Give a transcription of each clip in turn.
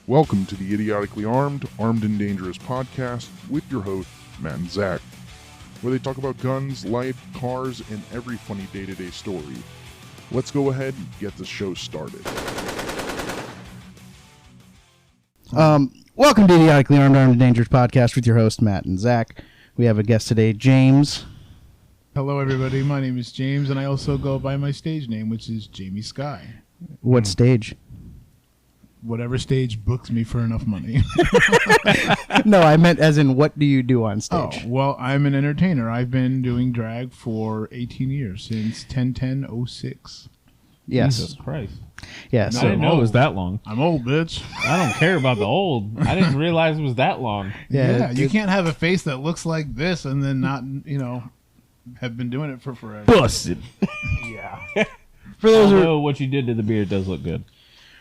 Welcome to the Idiotically Armed, Armed and Dangerous podcast with your hosts, Matt and Zach, where they talk about guns, life, cars, and every funny day-to-day story. Let's go ahead and get the show started. Welcome to the Idiotically Armed, Armed and Dangerous podcast with your hosts, Matt and Zach. We have a guest today, James. Hello, everybody. My name is James, and I also go by my stage name, which is Jaime Sky. What stage? Whatever stage books me for enough money. No, I meant as in what do you do on stage? Oh, well, I'm an entertainer. I've been doing drag for 18 years, since 10/10/06. Yes. Jesus Christ. Yeah, I so didn't know it was that long. I'm old, bitch. I don't care about the old. I didn't realize it was that long. Yeah, you can't have a face that looks like this and then not, have been doing it for forever. Busted. Yeah. for those who Although what you did to the beard does look good.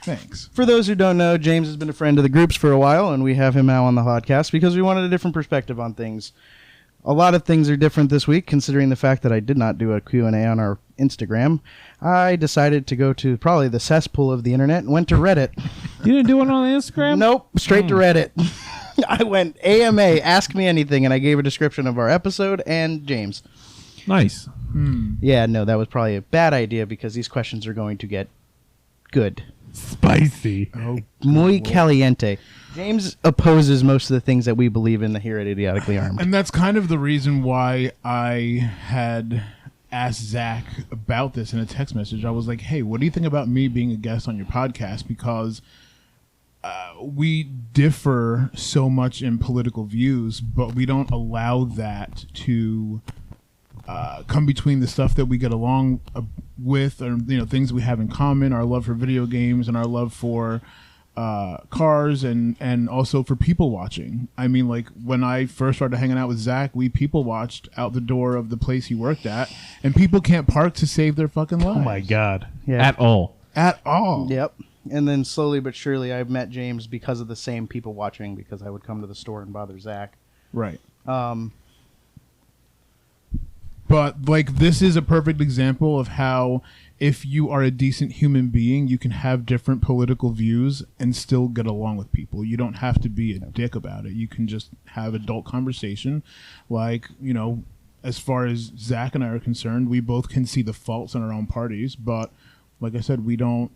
Thanks. for those who don't know, James has been a friend of the groups for a while, and we have him now on the podcast because we wanted a different perspective on things. A lot of things are different this week, considering the fact that I did not do a Q&A on our Instagram. I decided to go to probably the cesspool of the internet and went to Reddit. You didn't do it on Instagram? Nope, straight to Reddit. I went AMA, ask me anything, and I gave a description of our episode and James. Nice. Yeah, no, that was probably a bad idea because these questions are going to get good. Spicy. Oh, Muy caliente. James opposes most of the things that we believe in here at Idiotically Armed. and that's kind of the reason why I had asked Zach about this in a text message. I was like, hey, what do you think about me being a guest on your podcast? Because we differ so much in political views, but we don't allow that to come between the stuff that we get along with, or things we have in common, our love for video games and our love for cars and also for people watching. I mean, like, when I first started hanging out with Zach, we people watched out the door of the place he worked at, and people can't park to save their fucking lives. Oh my God. Yeah. At all. At all. Yep. And then slowly but surely I've met James because of the same people watching, because I would come to the store and bother Zach. Right. Um, But, like, this is a perfect example of how, if you are a decent human being, you can have different political views and still get along with people. You don't have to be a dick about it. You can just have adult conversation. Like, as far as Zach and I are concerned, we both can see the faults in our own parties. But, like I said, we don't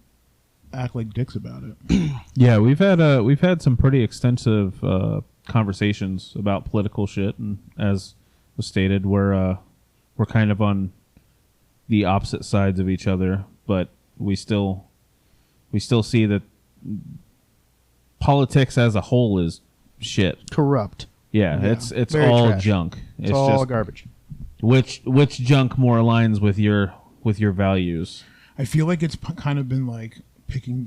act like dicks about it. Yeah, we've had some pretty extensive conversations about political shit, and as was stated, we're kind of on the opposite sides of each other, but we still see that politics as a whole is shit. corrupt. Yeah, Yeah. it's Very all trash. junk. It's all just garbage. which junk more aligns with your values. I feel like it's kind of been like picking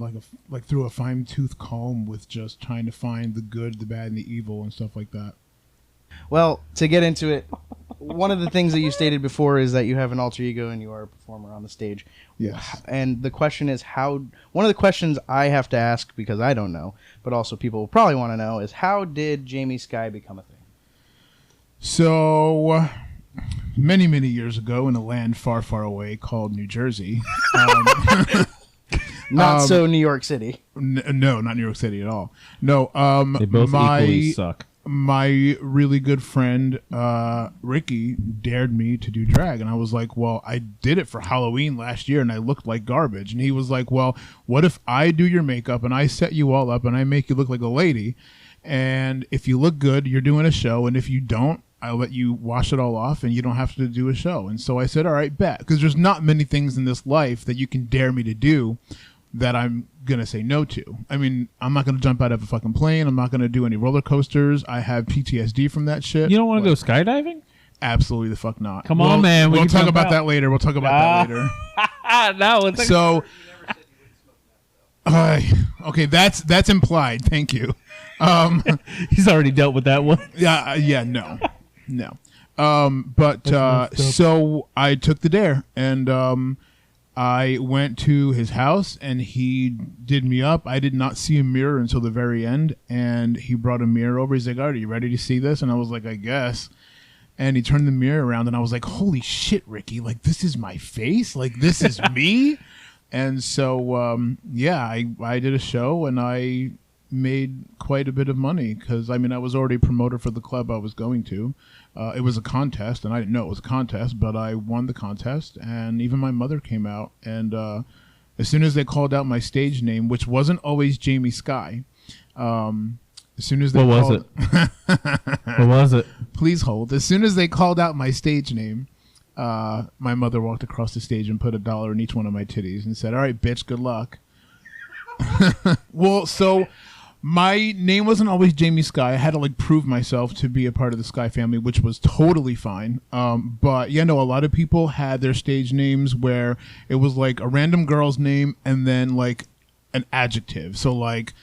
like through a fine-tooth comb with just trying to find the good, the bad, and the evil and stuff like that. Well, to get into it, one of the things that you stated before is that you have an alter ego and you are a performer on the stage. Yes. And the question is one of the questions I have to ask, because I don't know, but also people will probably want to know, is how did Jaime Sky become a thing? So, many, many years ago, in a land far, far away called New Jersey. Not so New York City. No, not New York City at all. No, They both equally suck. my really good friend Ricky dared me to do drag, and I was like, well, I did it for Halloween last year and I looked like garbage. And he was like, well, what if I do your makeup and I set you all up and I make you look like a lady, and if you look good, you're doing a show, and if you don't, I'll let you wash it all off and you don't have to do a show. And so I said, all right, bet, because there's not many things in this life that you can dare me to do that I'm going to say no to. I mean, I'm not going to jump out of a fucking plane. I'm not going to do any roller coasters. I have PTSD from that shit. You don't want to go skydiving? Absolutely the fuck not. Come on, man. We'll can talk jump about out. that later. We'll talk about that later. No, it's So, okay, that's implied. Thank you. he's already dealt with that one. Yeah, no. But so I took the dare, and I went to his house, and he did me up. I did not see a mirror until the very end, and he brought a mirror over. He's like, all right, are you ready to see this? And I was like, I guess. And he turned the mirror around, and I was like, holy shit, Ricky, like, this is my face? Like, this is me? And so, I did a show, and I made quite a bit of money because, I mean, I was already a promoter for the club I was going to. It was a contest, and I didn't know it was a contest, but I won the contest, and even my mother came out. And as soon as they called out my stage name, which wasn't always Jamie Sky, as soon as they What was it? What was it? Please hold. As soon as they called out my stage name, my mother walked across the stage and put $1 in each one of my titties and said, "All right, bitch, good luck." Well, so my name wasn't always Jamie Sky. I had to like prove myself to be a part of the Sky family, which was totally fine. But yeah, no, a lot of people had their stage names where it was like a random girl's name and then like an adjective. So like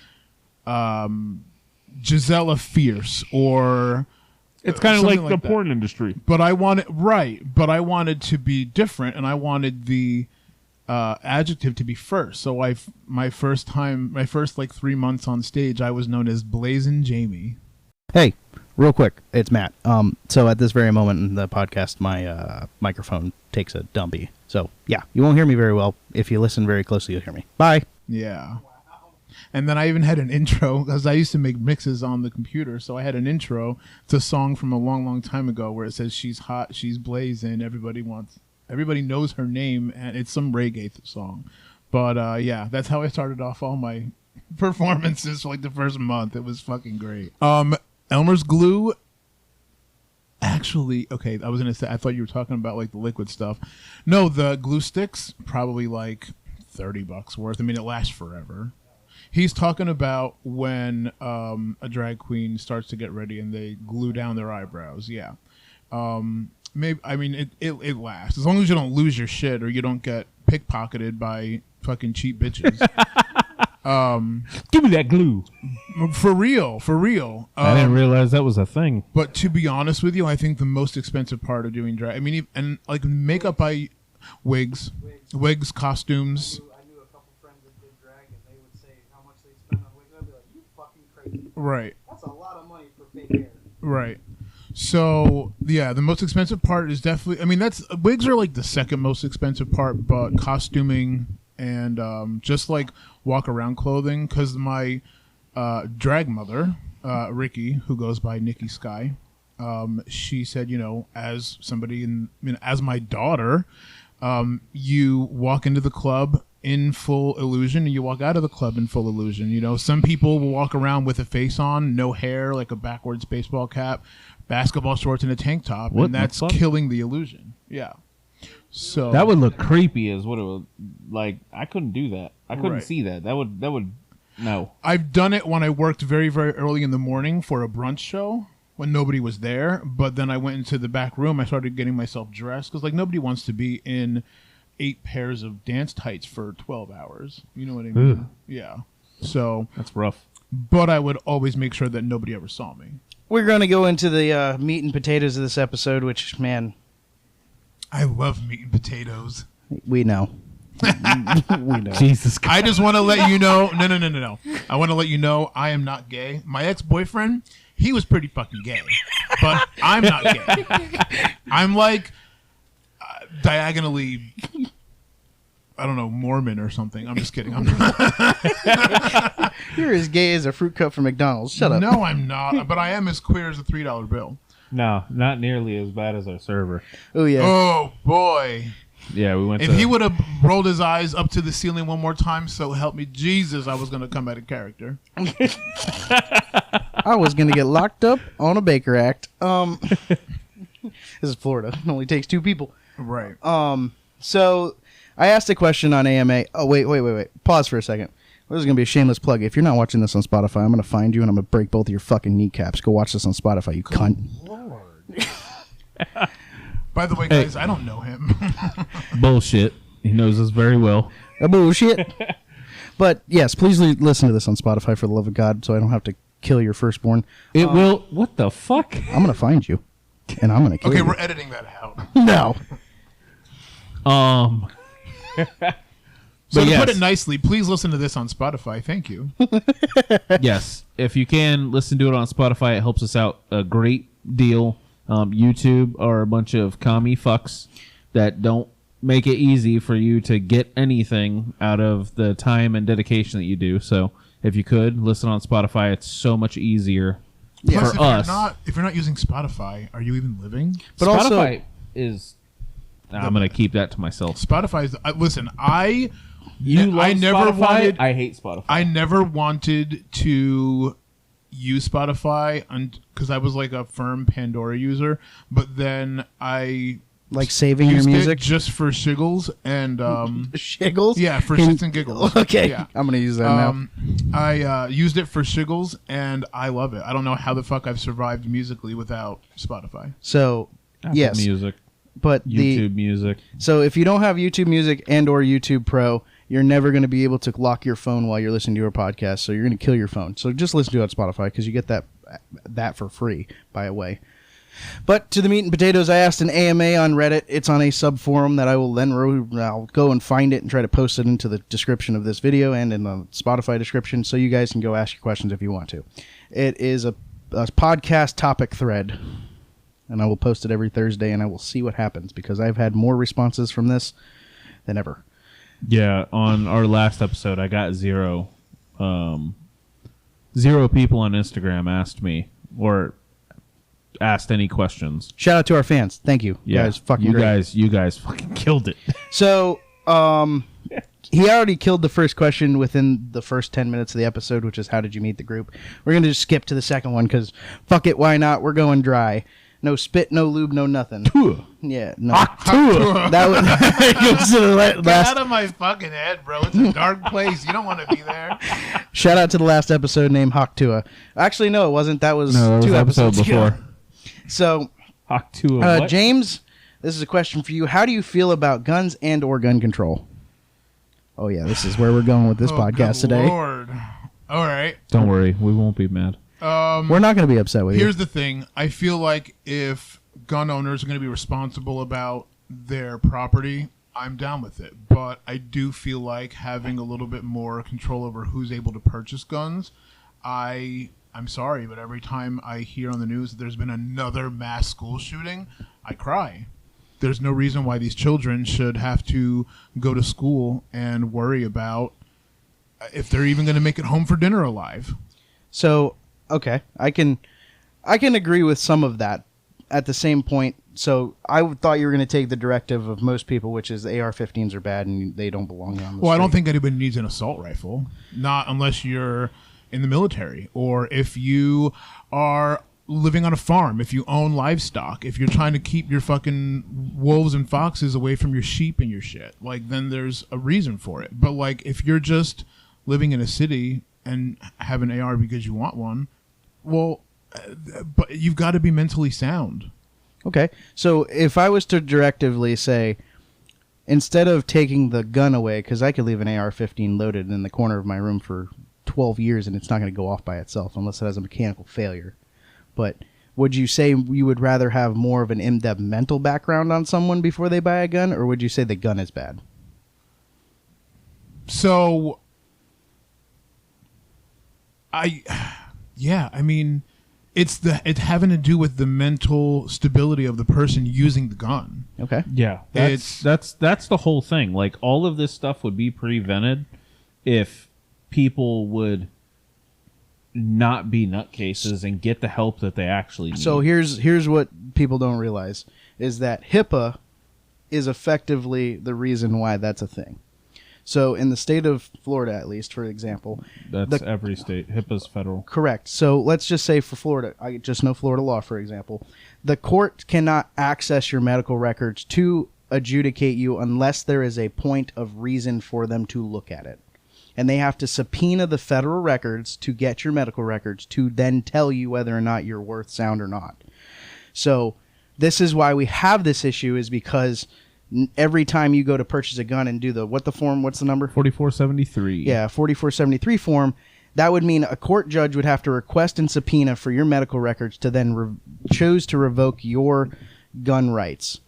Gisela Fierce, or It's kind of something like the that. porn industry. But I wanted to be different, and I wanted the adjective to be first. So my first like 3 months on stage, I was known as Blazin' Jamie. Hey, real quick, it's Matt. So at this very moment in the podcast, my microphone takes a dumpy. So yeah, you won't hear me very well. If you listen very closely, you'll hear me. Bye. Yeah. And then I even had an intro because I used to make mixes on the computer. So I had an intro to a song from a long, long time ago where it says she's hot, she's blazing, everybody knows her name, and it's some reggae song. But yeah, that's how I started off all my performances for like the first month. It was fucking great. Elmer's Glue. Actually, okay, I was gonna say I thought you were talking about like the liquid stuff. No, the glue sticks probably like $30 worth. I mean, it lasts forever. He's talking about when a drag queen starts to get ready and they glue down their eyebrows. Yeah. Maybe, I mean, it lasts. As long as you don't lose your shit or you don't get pickpocketed by fucking cheap bitches. Give me that glue. For real. I didn't realize that was a thing. But to be honest with you, I think the most expensive part of doing drag, I mean, and like makeup, wigs, costumes. I knew a couple friends that did drag, and they would say how much they spend on wigs. I'd be like, "You fucking crazy." Right. That's a lot of money for fake hair. Right. So yeah, the most expensive part is definitely. I mean, wigs are like the second most expensive part, but costuming and just like walk around clothing. Because my drag mother, Ricky, who goes by Nikki Sky, she said, as somebody as my daughter, you walk into the club in full illusion and you walk out of the club in full illusion. Some people will walk around with a face on, no hair, like a backwards baseball cap, basketball shorts, and a tank top, What and the that's fuck? killing the illusion. Yeah. So That would look creepy as what it would like. I couldn't do that. I couldn't Right. see that. That would no. I've done it when I worked very, very early in the morning for a brunch show when nobody was there. But then I went into the back room. I started getting myself dressed because, like, nobody wants to be in 8 pairs of dance tights for 12 hours. You know what I mean? Ugh. Yeah. So, That's rough. but I would always make sure that nobody ever saw me. We're going to go into the meat and potatoes of this episode, which, man, I love meat and potatoes. we know. We know. Jesus Christ. I just want to let you know. No. I want to let you know I am not gay. My ex-boyfriend, he was pretty fucking gay, but I'm not gay. I'm like diagonally, I don't know, Mormon or something. I'm just kidding. I'm not. You're as gay as a fruit cup from McDonald's. Shut up. No, I'm not. But I am as queer as a $3 bill. No, not nearly as bad as our server. Oh, yeah. Oh boy! Yeah, we went If to he would have rolled his eyes up to the ceiling one more time, so help me Jesus, I was gonna come out of character. I was going to get locked up on a Baker Act. This is Florida. It only takes 2 people. Right. So I asked a question on AMA. Oh, wait. Pause for a second. This is going to be a shameless plug. If you're not watching this on Spotify, I'm going to find you and I'm going to break both of your fucking kneecaps. Go watch this on Spotify, you cunt. By the way, guys, I don't know him. bullshit. He knows us very well. Bullshit. But yes, please listen to this on Spotify for the love of God so I don't have to kill your firstborn. It will. What the fuck? I'm going to find you and I'm going to kill Okay, you. we're editing that out. No. So But to yes. put it nicely, please listen to this on Spotify. Thank you. Yes, if you can listen to it on Spotify, it helps us out a great deal. YouTube are a bunch of commie fucks that don't make it easy for you to get anything out of the time and dedication that you do. So if you could listen on Spotify, it's so much easier Plus, for us. if you're not using Spotify, are you even living? But Spotify is. I'm going to keep that to myself. Spotify is. Listen, I Love never Spotify? wanted. I hate Spotify. I never wanted to use Spotify because I was like a firm Pandora user, but then I like saving your used music it just for shiggles and shiggles. yeah, for shits and giggles. Okay, yeah. I'm gonna use that now. I used it for shiggles and I love it. I don't know how the fuck I've survived musically without Spotify. So Apple yes, Music, but YouTube Music. So if you don't have YouTube Music and or YouTube Pro, you're never going to be able to lock your phone while you're listening to your podcast. So you're going to kill your phone. So just listen to it on Spotify because you get that for free, by the way. But to the meat and potatoes, I asked an AMA on Reddit. It's on a sub forum that I will then I'll go and find it and try to post it into the description of this video and in the Spotify description, so you guys can go ask your questions if you want to. It is a podcast topic thread, and I will post it every Thursday, and I will see what happens because I've had more responses from this than ever. Yeah, on our last episode, I got zero people on Instagram asked me or asked any questions. Shout out to our fans. Thank you. Yeah, You guys fucking great. you guys fucking killed it. So, he already killed the first question within the first 10 minutes of the episode, which is how did you meet the group? We're going to just skip to the second one because fuck it, why not? We're going dry. No spit, no lube, no nothing. Yeah, no. That was to the Get last. out of my fucking head, bro. It's a dark place. You don't want to be there. Shout out to the last episode named Hawktua. Actually, no, it wasn't. That was two episodes before. ago. So, Hawktua. James, this is a question for you. How do you feel about guns and or gun control? Oh, yeah, this is where we're going with this podcast good today. Lord. All right. Don't worry, we won't be mad. We're not going to be upset with you. Here's the thing. I feel like if gun owners are going to be responsible about their property, I'm down with it. But I do feel like having a little bit more control over who's able to purchase guns. I'm sorry, but every time I hear on the news that there's been another mass school shooting, I cry. There's no reason why these children should have to go to school and worry about if they're even going to make it home for dinner alive. So, okay, I can agree with some of that. At the same point, so I thought you were going to take the directive of most people, which is the AR-15s are bad and they don't belong on the street. Well, I don't think anybody needs an assault rifle, not unless you're in the military or if you are living on a farm, if you own livestock, if you're trying to keep your fucking wolves and foxes away from your sheep and your shit, like then there's a reason for it. But like if you're just living in a city and have an AR because you want one, well, but you've got to be mentally sound. Okay, so if I was to directively say, instead of taking the gun away, because I could leave an AR-15 loaded in the corner of my room for 12 years and it's not going to go off by itself unless it has a mechanical failure. But would you say you would rather have more of an in-depth mental background on someone before they buy a gun, or would you say the gun is bad? So, I mean, it's having to do with the mental stability of the person using the gun. Okay. Yeah, that's the whole thing. Like all of this stuff would be prevented if people would not be nutcases and get the help that they actually need. So here's what people don't realize is that HIPAA is effectively the reason why that's a thing. So in the state of Florida, at least, for example, that's every state. HIPAA's federal. Correct. So let's just say for Florida, I just know Florida law, for example, the court cannot access your medical records to adjudicate you unless there is a point of reason for them to look at it. And they have to subpoena the federal records to get your medical records to then tell you whether or not you're worth sound or not. So this is why we have this issue, is because every time you go to purchase a gun and do what's the number? 4473. Yeah, 4473 form. That would mean a court judge would have to request and subpoena for your medical records to then choose to revoke your gun rights.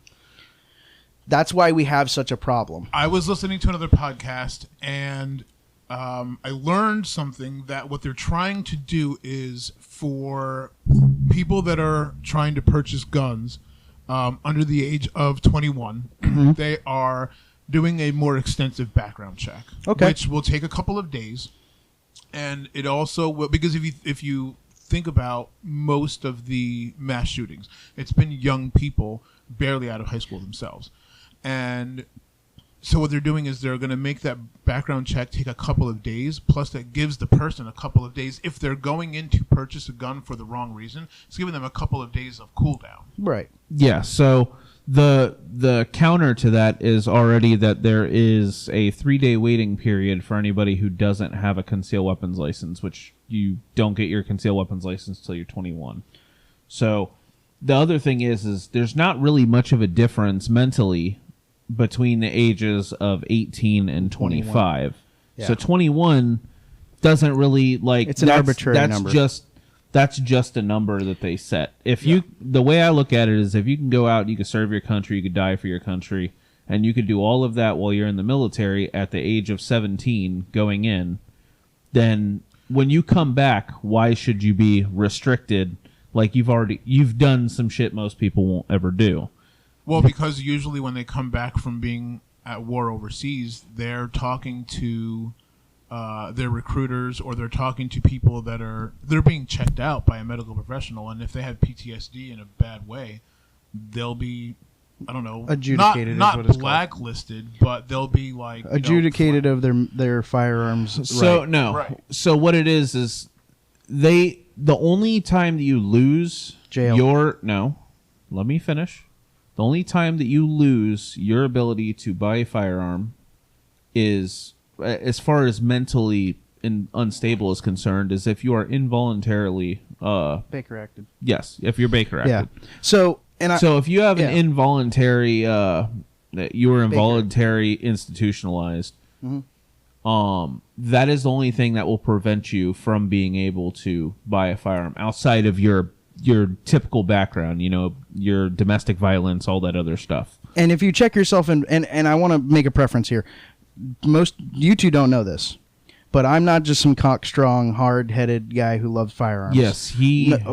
That's why we have such a problem. I was listening to another podcast and I learned something, that what they're trying to do is for people that are trying to purchase guns under the age of 21, they are doing a more extensive background check, Okay. which will take a couple of days. And it also will, because if you think about most of the mass shootings, it's been young people barely out of high school themselves. And so what they're doing is they're going to make that background check take a couple of days, plus that gives the person a couple of days. If they're going in to purchase a gun for the wrong reason, it's giving them a couple of days of cool down. Right. Yeah, so the counter to that is already that there is a 3-day waiting period for anybody who doesn't have a concealed weapons license, which you don't get your concealed weapons license until you're 21. So the other thing is there's not really much of a difference mentally between the ages of 18 and 25. Yeah. So 21 doesn't really it's an arbitrary number. That's just a number that they set. The way I look at it is if you can go out, you can serve your country, you could die for your country, and you could do all of that while you're in the military at the age of 17 going in, then when you come back, why should you be restricted? Like you've done some shit most people won't ever do. Well, because usually when they come back from being at war overseas, they're talking to their recruiters, or they're talking to people they're being checked out by a medical professional, and if they have PTSD in a bad way, they'll be, I don't know, adjudicated, not blacklisted, but they'll be like adjudicated of their firearms. So right. no, Right. So what it is the only time that you lose Jail. Let me finish. The only time that you lose your ability to buy a firearm is, as far as mentally unstable is concerned, is if you are involuntarily Baker acted. Yes, if you're Baker acted. Yeah. So if you have an involuntary, you were involuntary institutionalized, that is the only thing that will prevent you from being able to buy a firearm outside of your typical background, your domestic violence, all that other stuff. And if you check yourself, and I want to make a preference here, most you two don't know this, but I'm not just some cockstrong, hard-headed guy who loves firearms. Yes,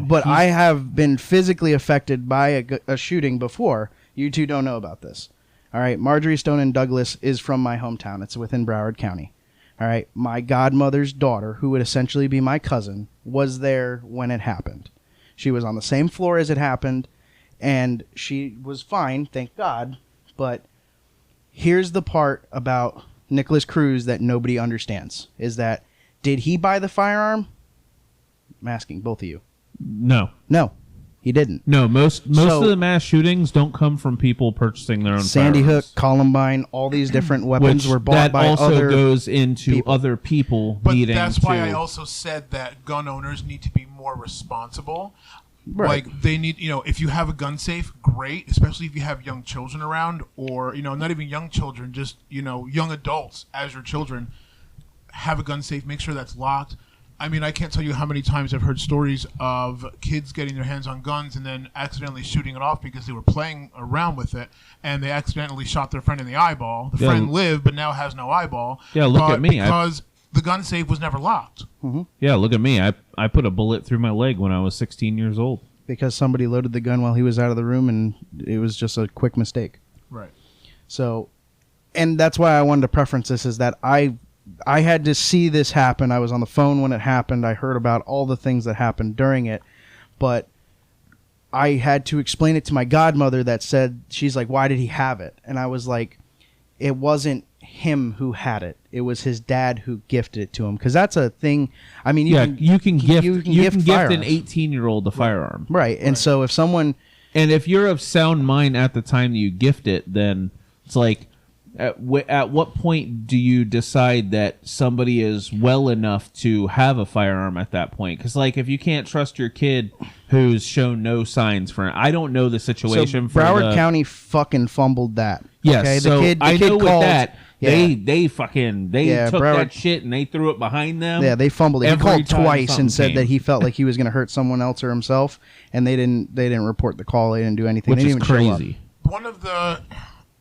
but I have been physically affected by a shooting before. You two don't know about this. All right, Marjorie Stone and Douglas is from my hometown. It's within Broward County. All right, my godmother's daughter, who would essentially be my cousin, was there when it happened. She was on the same floor as it happened, and she was fine, thank God. But here's the part about Nicholas Cruz that nobody understands, is that, did he buy the firearm? I'm asking both of you. No, he didn't. No, most of the mass shootings don't come from people purchasing their own Sandy firearms. Hook, Columbine, all these different weapons were bought by also other goes into people. other people But needing that's why to... I also said that gun owners need to be more responsible. Right. Like, they need, if you have a gun safe, great, especially if you have young children around, or, not even young children, just, young adults as your children. Have a gun safe, make sure that's locked. I mean, I can't tell you how many times I've heard stories of kids getting their hands on guns and then accidentally shooting it off because they were playing around with it, and they accidentally shot their friend in the eyeball. The friend lived, but now has no eyeball. Yeah, look at me. Because the gun safe was never locked. Mm-hmm. Yeah, look at me. I put a bullet through my leg when I was 16 years old. Because somebody loaded the gun while he was out of the room, and it was just a quick mistake. Right. So, and that's why I wanted to preference this, is that I had to see this happen. I was on the phone when it happened. I heard about all the things that happened during it, but I had to explain it to my godmother that said, she's like, why did he have it? And I was like, it wasn't him who had it. It was his dad who gifted it to him. Because that's a thing. I mean, you can gift an firearms. 18-year-old a firearm. Right. And so if someone... And if you're of sound mind at the time that you gift it, then it's like, at what point do you decide that somebody is well enough to have a firearm at that point? Because, like, if you can't trust your kid who's shown no signs for it, I don't know the situation. So Broward County fucking fumbled that. Yes, okay? so the kid I know called, with that, yeah. they took Broward, that shit and they threw it behind them. Yeah, they fumbled it. He called twice and said came. that he felt like he was going to hurt someone else or himself, and they didn't report the call. They didn't do anything. Which they is didn't even crazy. Show up.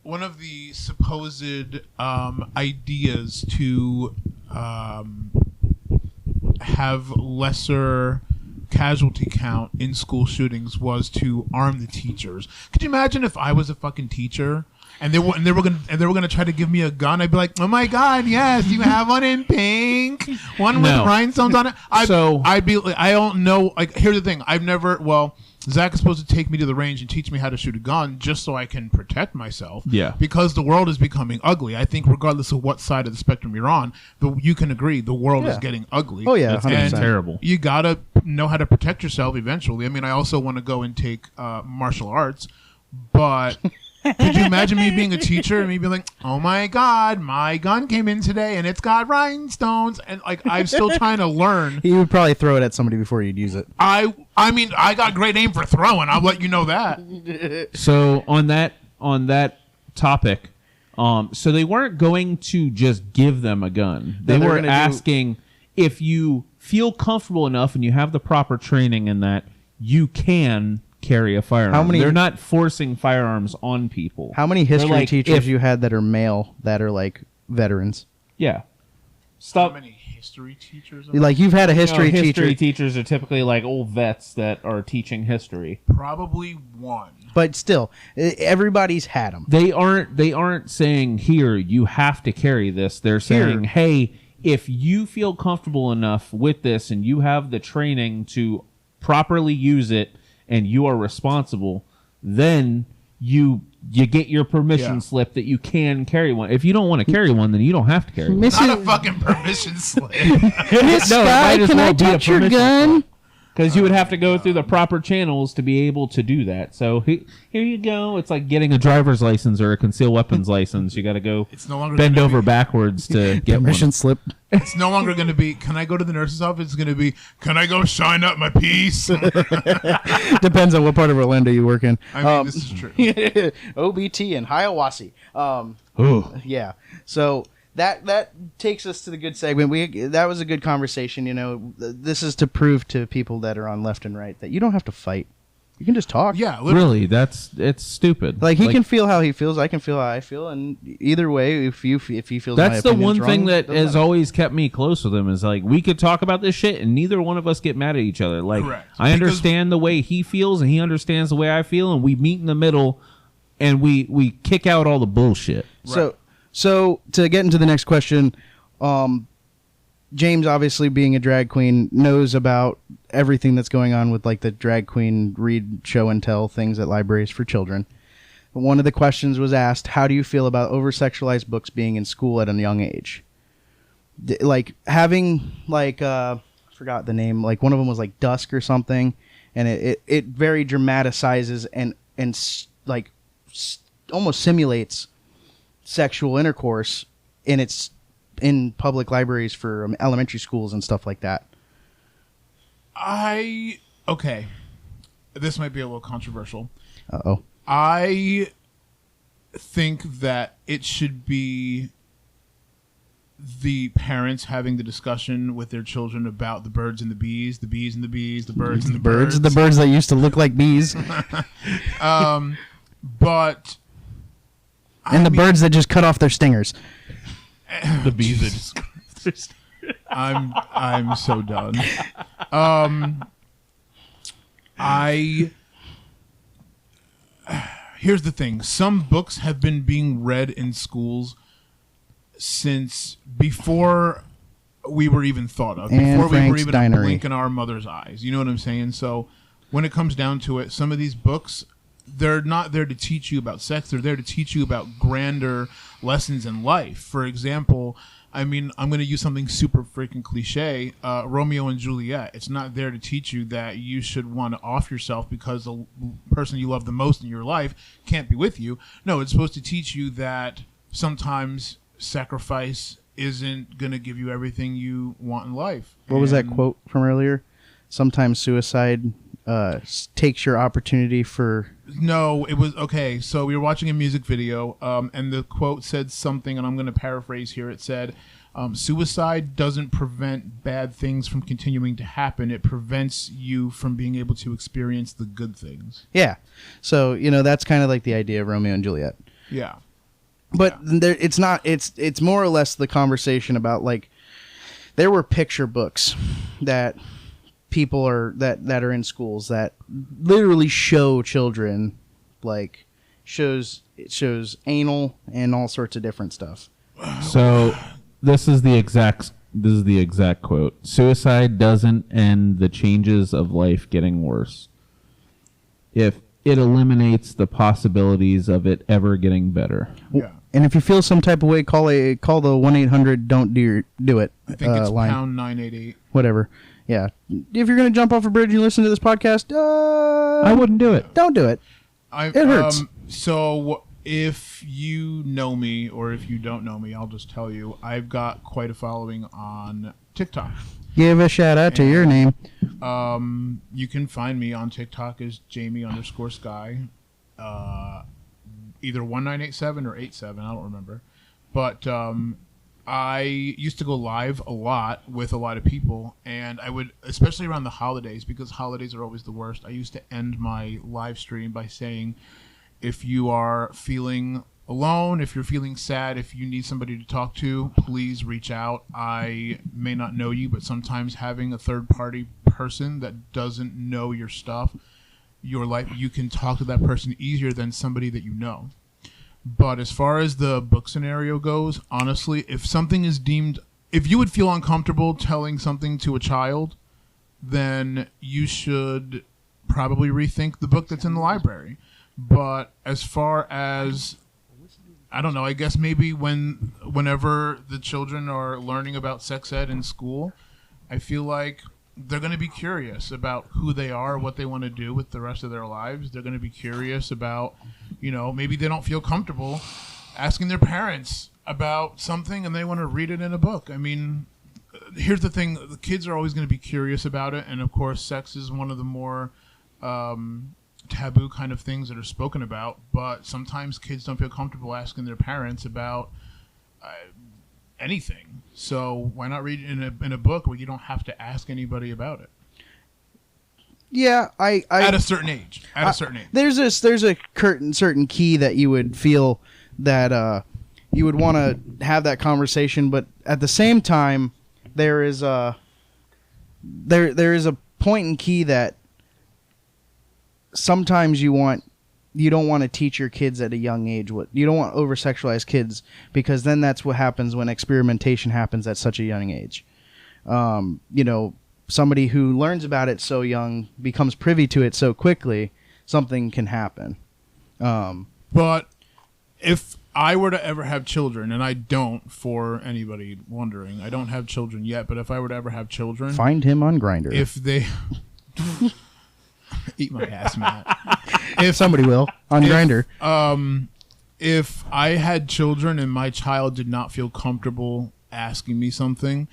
One of the supposed ideas to have lesser casualty count in school shootings was to arm the teachers. Could you imagine if I was a fucking teacher and they were gonna try to give me a gun? I'd be like, oh my god, yes, you have one in pink. pink, one No. with rhinestones on it. I don't know. Like, here's the thing. Zach is supposed to take me to the range and teach me how to shoot a gun just so I can protect myself. Yeah. Because the world is becoming ugly. I think regardless of what side of the spectrum you're on, you can agree the world is getting ugly. Oh, yeah, It's getting 100%. terrible. You got to know how to protect yourself eventually. I mean, I also want to go and take martial arts, but could you imagine me being a teacher and me being like, oh my God, my gun came in today and it's got rhinestones, and like I'm still trying to learn. You would probably throw it at somebody before you'd use it. I mean, I got great aim for throwing. I'll let you know that. So on that topic, so they weren't going to just give them a gun. They No, they're were gonna asking if you feel comfortable enough and you have the proper training in that you can carry a firearm. How many- They're not forcing firearms on people. How many history They're like, teachers you had that are male that are like veterans? Yeah. How Stop. many history teachers? Like you've had a history History teacher, teachers are typically like old vets that are teaching history. Probably one. but still, everybody's had them. They aren't saying here you have to carry this. They're saying, hey, if you feel comfortable enough with this and you have the training to properly use it and you are responsible, then you get your permission slip that you can carry one. If you don't want to carry one, then you don't have to carry one. Not a fucking permission slip. Miss No, it Sky, might as can well I be a touch your permission gun? Because you would have to go through the proper channels to be able to do that. So here you go. It's like getting a driver's license or a concealed weapons license. You got to go It's no longer bend gonna over be- backwards to get Permission one. slip. It's no longer going to be, can I go to the nurse's office? It's going to be, can I go shine up my piece? Depends on what part of Orlando you work in. I mean, this is true. OBT in Hiawassee. Ooh. Yeah. So that takes us to the good segment. That was a good conversation. You know, this is to prove to people that are on left and right that you don't have to fight. You can just talk. Yeah, literally. Really, it's stupid. Like he can feel how he feels. I can feel how I feel. And either way, if he feels my That's the opinion's one thing wrong, that doesn't has matter. always kept me close with him is like we could talk about this shit and neither one of us get mad at each other. Like Correct. I Because- understand the way he feels and he understands the way I feel and we meet in the middle and we kick out all the bullshit. So to get into the next question, James, obviously being a drag queen, knows about everything that's going on with like the drag queen read show and tell things at libraries for children. One of the questions was asked, how do you feel about over-sexualized books being in school at a young age? Like having like I forgot the name, like one of them was like Dusk or something, and it very dramatizes and like almost simulates sexual intercourse in public libraries for elementary schools and stuff like that. Okay. This might be a little controversial. Uh-oh. I think that it should be the parents having the discussion with their children about the birds and the bees, the bees and the bees, the birds and the birds. The birds that used to look like bees, But and the birds that just cut off their stingers. The bees are just I'm so done. Here's the thing. Some books have been being read in schools since before we were even thought of. And Before we were Frank's even Dinery. a blink in our mother's eyes. You know what I'm saying? So when it comes down to it, some of these books, they're not there to teach you about sex. They're there to teach you about grander lessons in life. For example, I mean, I'm going to use something super freaking cliche, Romeo and Juliet. It's not there to teach you that you should want to off yourself because the person you love the most in your life can't be with you. No, it's supposed to teach you that sometimes sacrifice isn't going to give you everything you want in life. What was that And- quote from earlier? Sometimes suicide takes your opportunity for... No, it was okay. So we were watching a music video, and the quote said something, and I'm going to paraphrase here. It said, "Suicide doesn't prevent bad things from continuing to happen. It prevents you from being able to experience the good things." Yeah. So, you know, that's kind of like the idea of Romeo and Juliet. Yeah, But there, it's not. It's more or less the conversation about like there were picture books that people are that are in schools that literally show children like it shows anal and all sorts of different stuff. So this is the exact This is the exact quote. Suicide doesn't end the changes of life getting worse. If it eliminates the possibilities of it ever getting better. Yeah. And if you feel some type of way, call the 1-800 don't do it. I think it's line. pound 988. Whatever. Yeah. If you're gonna jump off a bridge and listen to this podcast, I wouldn't do it. Don't do it. It hurts. So if you know me or if you don't know me, I'll just tell you, I've got quite a following on TikTok. Give a shout out to your name. You can find me on TikTok as Jaime_Sky. Either 1987 or 87, I don't remember. But I used to go live a lot with a lot of people, and I would, especially around the holidays, because holidays are always the worst, I used to end my live stream by saying, if you are feeling alone, if you're feeling sad, if you need somebody to talk to, please reach out. I may not know you, but sometimes having a third-party person that doesn't know your stuff, your life, you can talk to that person easier than somebody that you know. But as far as the book scenario goes, honestly, if something is deemed, if you would feel uncomfortable telling something to a child, then you should probably rethink the book that's in the library. But as far as, I don't know, I guess maybe whenever the children are learning about sex ed in school, I feel like they're going to be curious about who they are, what they want to do with the rest of their lives. They're going to be curious about, maybe they don't feel comfortable asking their parents about something and they want to read it in a book. I mean, here's the thing. The kids are always going to be curious about it. And, of course, sex is one of the more taboo kind of things that are spoken about. But sometimes kids don't feel comfortable asking their parents about anything. So why not read it in a book where you don't have to ask anybody about it? Yeah, I at a certain age. There's a certain key that you would feel that you would want to have that conversation, but at the same time, there is a point in key that sometimes you don't want to teach your kids at a young age. You don't want over-sexualized kids, because then that's what happens when experimentation happens at such a young age. Somebody who learns about it so young becomes privy to it so quickly, something can happen. But if I were to ever have children, and I don't, for anybody wondering, I don't have children yet, but if I were to ever have children... Find him on Grindr. If they... Eat my ass, Matt. If somebody will on Grindr. If I had children and my child did not feel comfortable asking me something,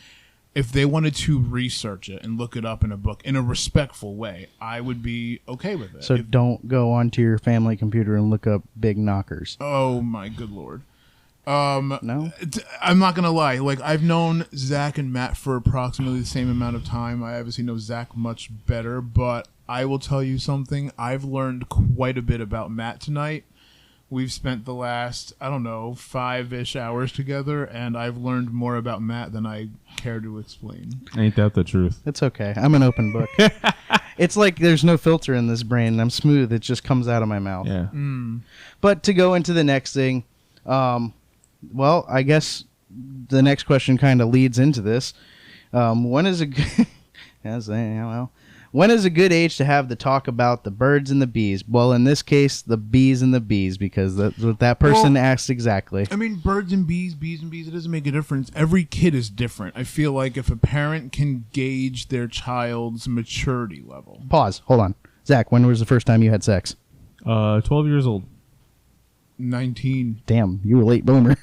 if they wanted to research it and look it up in a book in a respectful way, I would be okay with it. So don't go onto your family computer and look up big knockers. Oh my good Lord. No? I'm not gonna lie. Like, I've known Zach and Matt for approximately the same amount of time. I obviously know Zach much better, but I will tell you something. I've learned quite a bit about Matt tonight. We've spent the last, 5-ish hours together, and I've learned more about Matt than I care to explain. Ain't that the truth? It's okay. I'm an open book. It's like there's no filter in this brain. I'm smooth. It just comes out of my mouth. Yeah. But to go into the next thing, well, I guess the next question kind of leads into this. When is a good... When is a good age to have the talk about the birds and the bees? Well, in this case, the bees and the bees, because that's what that person asked exactly. I mean, birds and bees, it doesn't make a difference. Every kid is different. I feel like if a parent can gauge their child's maturity level. Pause. Hold on. Zach, when was the first time you had sex? 12 years old. 19. Damn, you were late bloomer.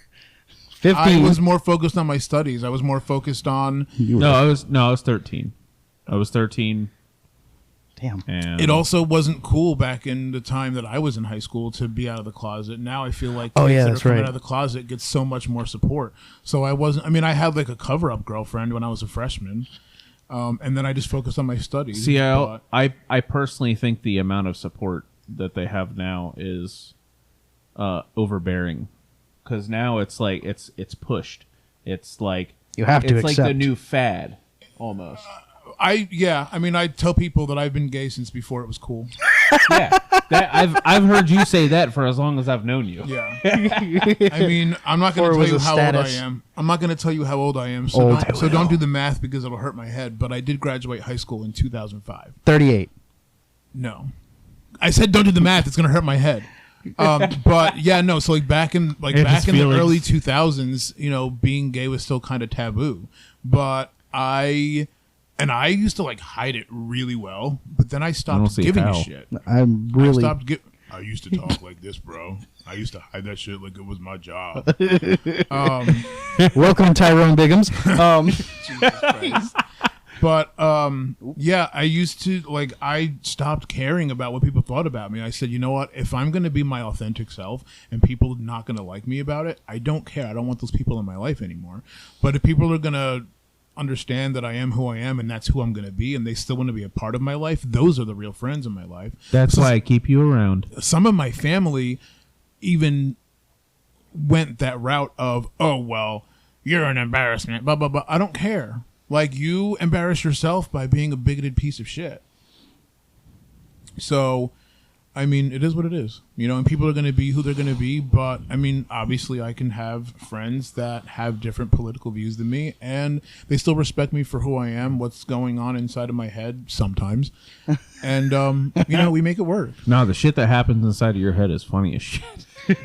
15. I was more focused on my studies. I was more focused on... I was 13. I was 13. Damn. And it also wasn't cool back in the time that I was in high school to be out of the closet. Now I feel like kids that are coming out of the closet get so much more support. So I had like a cover-up girlfriend when I was a freshman. And then I just focused on my studies. See, I personally think the amount of support that they have now is overbearing. Because now it's like it's pushed. It's like you have to accept. It's like the new fad almost. I tell people that I've been gay since before it was cool. Yeah. I've heard you say that for as long as I've known you. Yeah. I mean, I'm not going to tell you how old I am. I'm not going to tell you how old I am, so don't do the math because it'll hurt my head. But I did graduate high school in 2005. 38. No, I said don't do the math. It's going to hurt my head. But yeah, no. So like back in the early 2000s, you know, being gay was still kind of taboo. But I used to like hide it really well. But then I stopped giving a shit. I used to talk like this, bro. I used to hide that shit like it was my job. Welcome, Tyrone Biggums. Jesus Christ. But yeah, I used to like I stopped caring about what people thought about me. I said, you know what? If I'm going to be my authentic self and people are not going to like me about it, I don't care. I don't want those people in my life anymore. But if people are going to understand that I am who I am and that's who I'm going to be and they still want to be a part of my life, those are the real friends in my life. That's why I keep you around. Some of my family even went that route of, oh, well, you're an embarrassment, blah, blah, blah. I don't care. Like, you embarrass yourself by being a bigoted piece of shit. So, I mean, it is what it is, you know, and people are going to be who they're going to be. But I mean, obviously I can have friends that have different political views than me and they still respect me for who I am, what's going on inside of my head sometimes. And, you know, we make it work. No, the shit that happens inside of your head is funny as shit.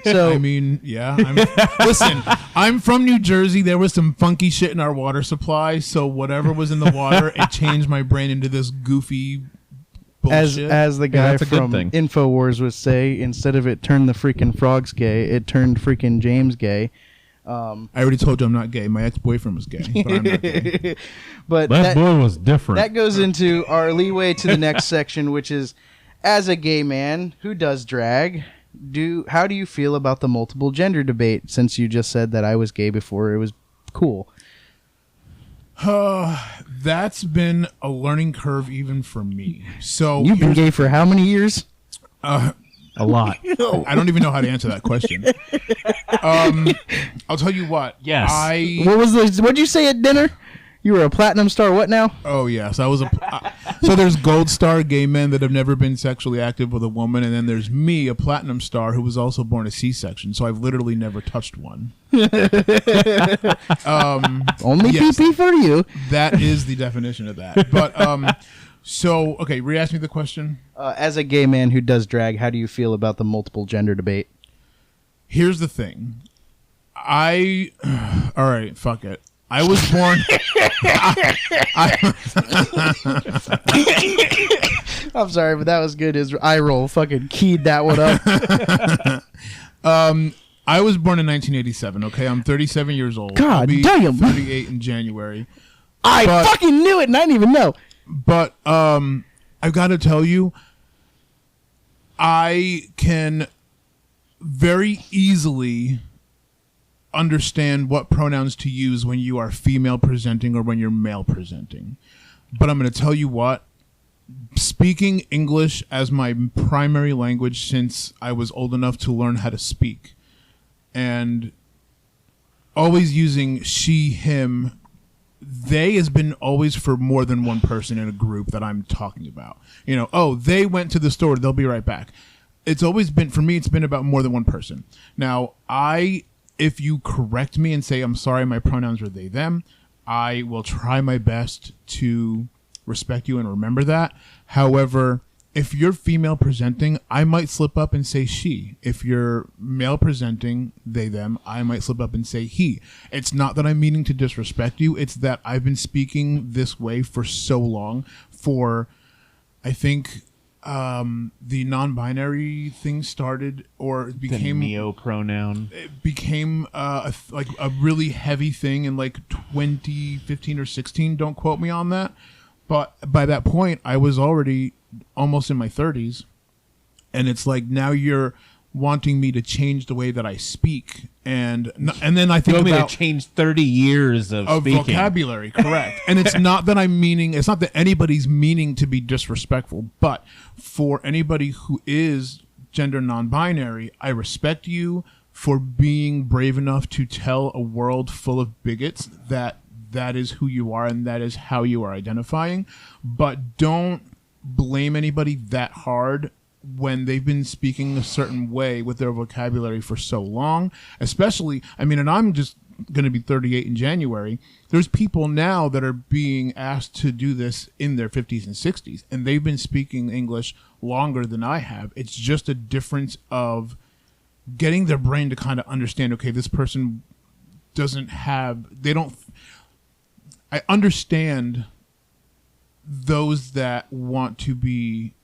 So I mean, yeah. Listen, I'm from New Jersey. There was some funky shit in our water supply. So whatever was in the water, it changed my brain into this goofy bullshit. As the guy from InfoWars would say, instead of it turned the freaking frogs gay, it turned freaking James gay. I already told you I'm not gay. My ex-boyfriend was gay, but I'm not gay. But that boy was different. That goes into our leeway to the next section, which is, as a gay man who does drag, how do you feel about the multiple gender debate? Since you just said that I was gay before it was cool. That's been a learning curve even for me. So you've been gay for how many years? A lot. I don't even know how to answer that question. I'll tell you what. Yes. What'd you say at dinner? You were a platinum star. What now? Oh yes, I was so there's gold star gay men that have never been sexually active with a woman, and then there's me, a platinum star who was also born a C-section. So I've literally never touched one. Only PP for you. That is the definition of that. But so okay, re-ask me the question. As a gay man who does drag, how do you feel about the multiple gender debate? Here's the thing. All right, fuck it. I was born. I'm sorry, but that was good. His eye roll fucking keyed that one up. I was born in 1987. Okay, I'm 37 years old. God I'll be damn. 38 in January. I fucking knew it, and I didn't even know. But I've got to tell you, I can very easily understand what pronouns to use when you are female presenting or when you're male presenting. But I'm going to tell you what, speaking English as my primary language since I was old enough to learn how to speak, and always using she, him, they has been always for more than one person in a group that I'm talking about. You know, oh, they went to the store, they'll be right back. It's always been, for me, it's been about more than one person. Now, if you correct me and say, I'm sorry, my pronouns are they, them, I will try my best to respect you and remember that. However, if you're female presenting, I might slip up and say she. If you're male presenting, they, them, I might slip up and say he. It's not that I'm meaning to disrespect you. It's that I've been speaking this way for so long. I think the non-binary thing started, or it became the neo pronoun. It became a really heavy thing in like 2015 or 16. Don't quote me on that. But by that point, I was already almost in my 30s, and it's like now you're wanting me to change the way that I speak, and then I think you want about me to change 30 years of speaking. Vocabulary, correct. And it's not that it's not that anybody's meaning to be disrespectful, but for anybody who is gender non-binary, I respect you for being brave enough to tell a world full of bigots that is who you are and that is how you are identifying. But don't blame anybody that hard when they've been speaking a certain way with their vocabulary for so long, especially, I mean, and I'm just going to be 38 in January. There's people now that are being asked to do this in their 50s and 60s, and they've been speaking English longer than I have. It's just a difference of getting their brain to kind of understand, okay, this person I understand those that want to be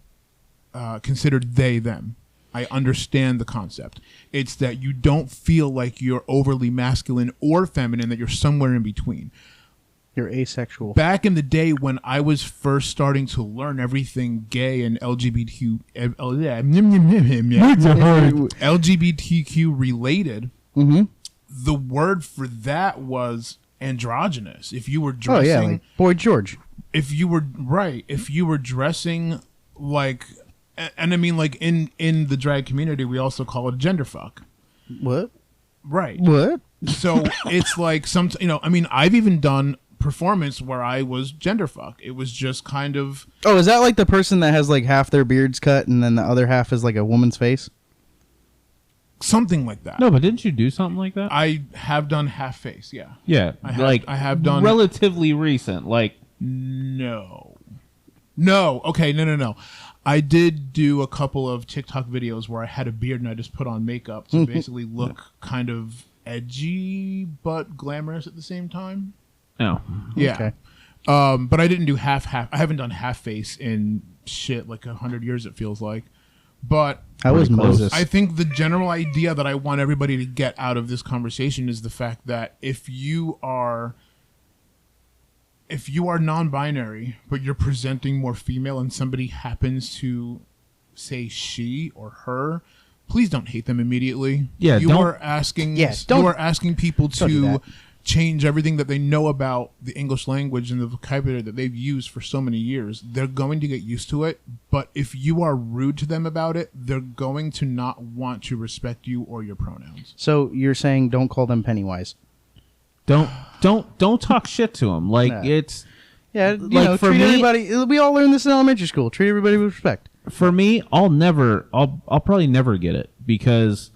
considered they, them. I understand the concept. It's that you don't feel like you're overly masculine or feminine, that you're somewhere in between. You're asexual. Back in the day when I was first starting to learn everything gay and LGBTQ related, the word for that was androgynous. If you were dressing, like Boy George. if you were dressing like, and I mean, like in the drag community, we also call it a gender fuck. What? Right. What? So it's like I mean, I've even done performance where I was gender fuck. It was just kind of. Oh, is that like the person that has like half their beards cut and then the other half is like a woman's face? Something like that. No, but didn't you do something like that? I have done half face, yeah. Yeah, I have done relatively recent. Like no. Okay, no. I did do a couple of TikTok videos where I had a beard and I just put on makeup to basically look kind of edgy but glamorous at the same time. oh, Yeah. Okay. But I didn't do half. I haven't done half face in shit like 100 years. It feels like. But How was Pretty close. Moses? I think the general idea that I want everybody to get out of this conversation is the fact that if you are non-binary, but you're presenting more female and somebody happens to say she or her, please don't hate them immediately. Yeah, you don't- are asking Yeah, you are asking people don't do to that. change everything that they know about the English language and the vocabulary that they've used for so many years. They're going to get used to it, but if you are rude to them about it, they're going to not want to respect you or your pronouns. So you're saying don't call them Pennywise? don't talk shit to them. Like Nah. it's Yeah, Like, for treat me- everybody. We all learned this in elementary school. Treat everybody with respect. for me. I'll probably never get it because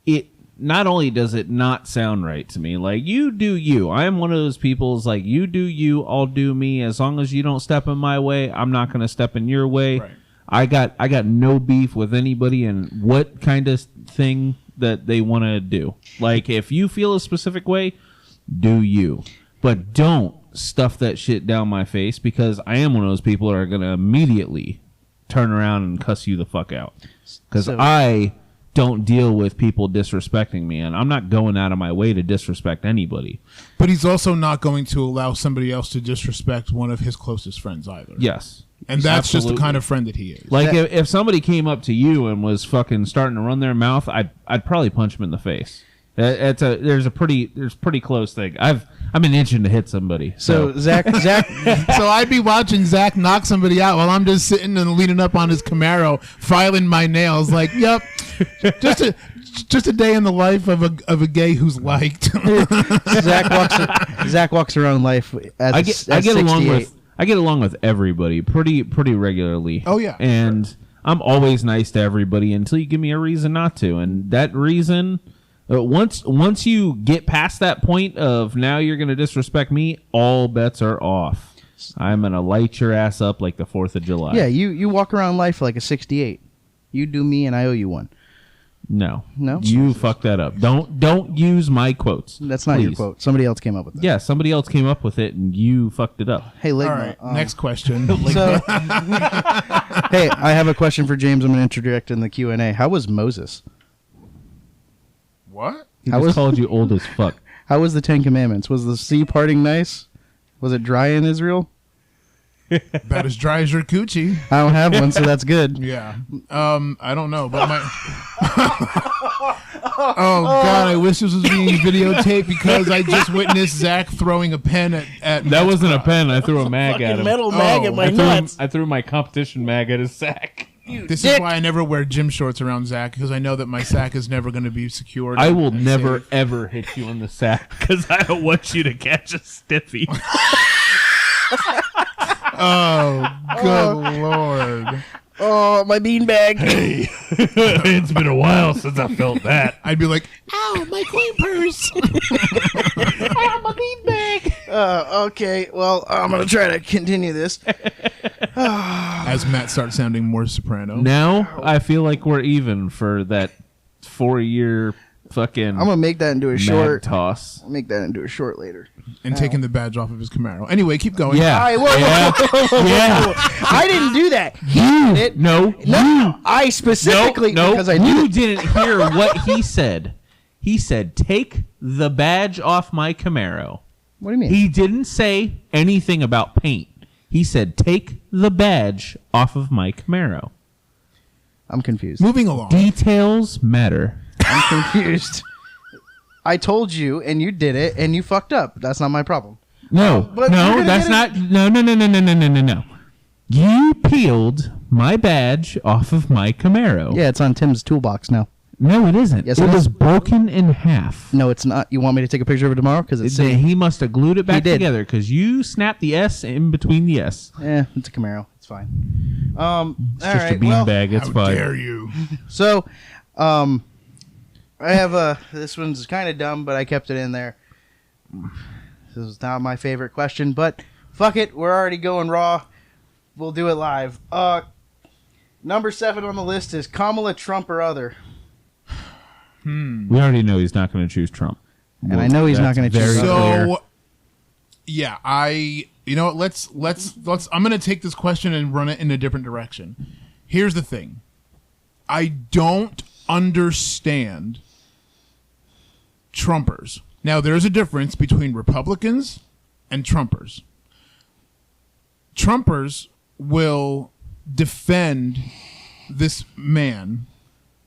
it. Not only does it not sound right to me, like you do you. I am one of those people who's like, you do you, I'll do me. As long as you don't step in my way, I'm not going to step in your way. Right. I got no beef with anybody and what kind of thing that they want to do. Like if you feel a specific way, do you. But don't stuff that shit down my face because I am one of those people that are going to immediately turn around and cuss you the fuck out. Because So- I don't deal with people disrespecting me, and I'm not going out of my way to disrespect anybody. But he's also not going to allow somebody else to disrespect one of his closest friends either. Yes. And that's just the Absolutely. kind of friend that he is. Like if somebody came up to you and was fucking starting to run their mouth, I'd probably punch him in the face. There's pretty close thing. I'm an itching to hit somebody. So Zach, So I'd be watching Zach knock somebody out while I'm just sitting and leaning up on his Camaro, filing my nails. Like, yep, just a day in the life of a gay who's liked. Zach walks around life as I get along 68. with everybody pretty regularly. Oh, yeah, and I'm always nice to everybody until you give me a reason not to, and that reason. Once you get past that point of now you're going to disrespect me, all bets are off. I'm going to light your ass up like the 4th of July. Yeah, you walk around life like a 68. You do me and I owe you one. No. No? You fucked that up. Don't use my quotes. That's not your please. quote. Somebody else came up with that. Yeah, somebody else came up with it and you fucked it up. Hey, All Ligma. right, next question. So, hey, I have a question for James. I'm going to interject in the Q&A. How was Moses? What? He I just was- called you old as fuck. How was the Ten Commandments? Was the sea parting nice? Was it dry in Israel? About as dry as your coochie. I don't have one, so that's good. Yeah. I don't know, but my. Oh God! I wish this was being videotaped because I just witnessed Zach throwing a pen at. That wasn't a pen. I threw a mag at him. Metal mag at my I threw my competition mag at his sack. This is why I never wear gym shorts around Zach because I know that my sack is never going to be secured. I will and never safe. ever hit you in the sack because I don't want you to catch a stiffy. Oh, good lord! Oh, my beanbag. Hey, it's been a while since I felt that. I'd be like, ow, my coin purse. Ow, my beanbag. Okay, well, I'm going to try to continue this. As Matt starts sounding more soprano. Now I feel like we're even for that 4-year fucking I'm going to make that into a mad short. toss. I'll make that into a short later. And taking the badge off of his Camaro. Anyway, keep going. Yeah. Whoa, Yeah. I didn't do that. He did it. No, I specifically, no, because I did you it. didn't hear what he said. He said, "Take the badge off my Camaro." What do you mean? He didn't say anything about paint. He said, "Take the badge off of my Camaro." I'm confused. Moving along. Details matter. I'm confused. I told you, and you did it, and you fucked up. That's not my problem. No, but you're no, gonna that's get not. No. You peeled my badge off of my Camaro. Yeah, it's on Tim's toolbox now. No, it isn't. Yes, it it was is. broken in half. No, it's not. You want me to take a picture of it tomorrow? Because it's sitting. He must have glued it back did. together because you snapped the S in between the S. It's a Camaro. It's fine. It's all just right, a beanbag. It's How fine. dare you? So, I have this one's kind of dumb, but I kept it in there. This is not my favorite question, but fuck it. We're already going raw. We'll do it live. Number 7 on the list is Kamala, Trump, or other. We already know he's not going to choose Trump. And I know he's not That's gonna choose very Trump. clear. So, yeah, you know what? Let's. I'm gonna take this question and run it in a different direction. Here's the thing. I don't understand Trumpers. Now, there's a difference between Republicans and Trumpers. Trumpers will defend this man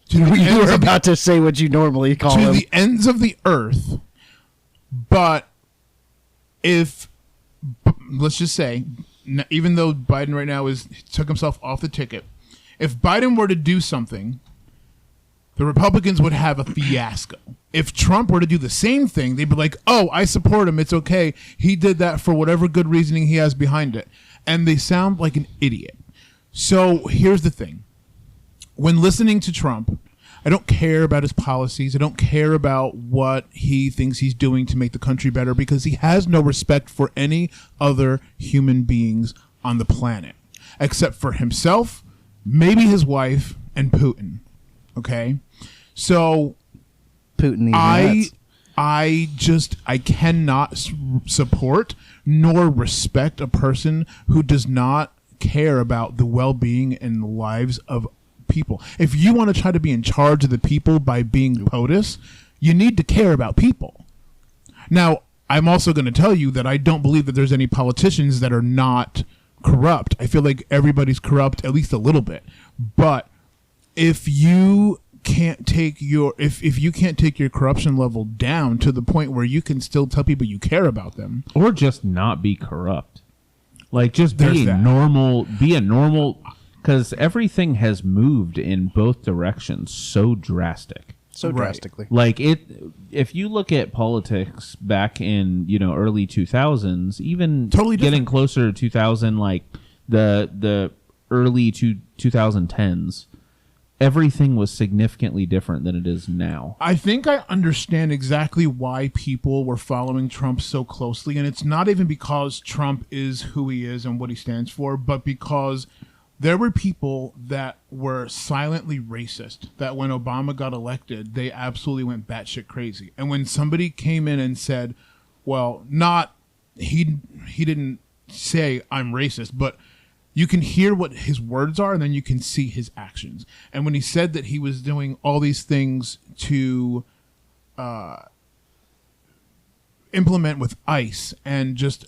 to the You ends were of the about to say what you normally call to him. the ends of the earth. But if, let's just say, even though Biden right now took himself off the ticket, if Biden were to do something, the Republicans would have a fiasco. If Trump were to do the same thing, they'd be like, oh, I support him. It's okay. He did that for whatever good reasoning he has behind it. And they sound like an idiot. So here's the thing. When listening to Trump, I don't care about his policies. I don't care about what he thinks he's doing to make the country better because he has no respect for any other human beings on the planet except for himself, maybe his wife, and Putin. Okay? So Putin. I cannot support nor respect a person who does not care about the well-being and the lives of people. If you want to try to be in charge of the people by being POTUS, you need to care about people. Now, I'm also going to tell you that I don't believe that there's any politicians that are not corrupt. I feel like everybody's corrupt at least a little bit. But if you can't take your if you can't take your corruption level down to the point where you can still tell people you care about them, Or just not be corrupt. Like, just There's be that. normal. Be a normal. Because everything has moved in both directions so drastic. so Right. drastically. Like, if you look at politics back in, early 2000s, even Totally getting different. closer to 2000, like the early 2010s, everything was significantly different than it is now. I think I understand exactly why people were following Trump so closely, and it's not even because Trump is who he is and what he stands for, but because there were people that were silently racist, that when Obama got elected, they absolutely went batshit crazy. And when somebody came in and said, well, he didn't say I'm racist, but you can hear what his words are and then you can see his actions. And when he said that he was doing all these things to implement with ICE and just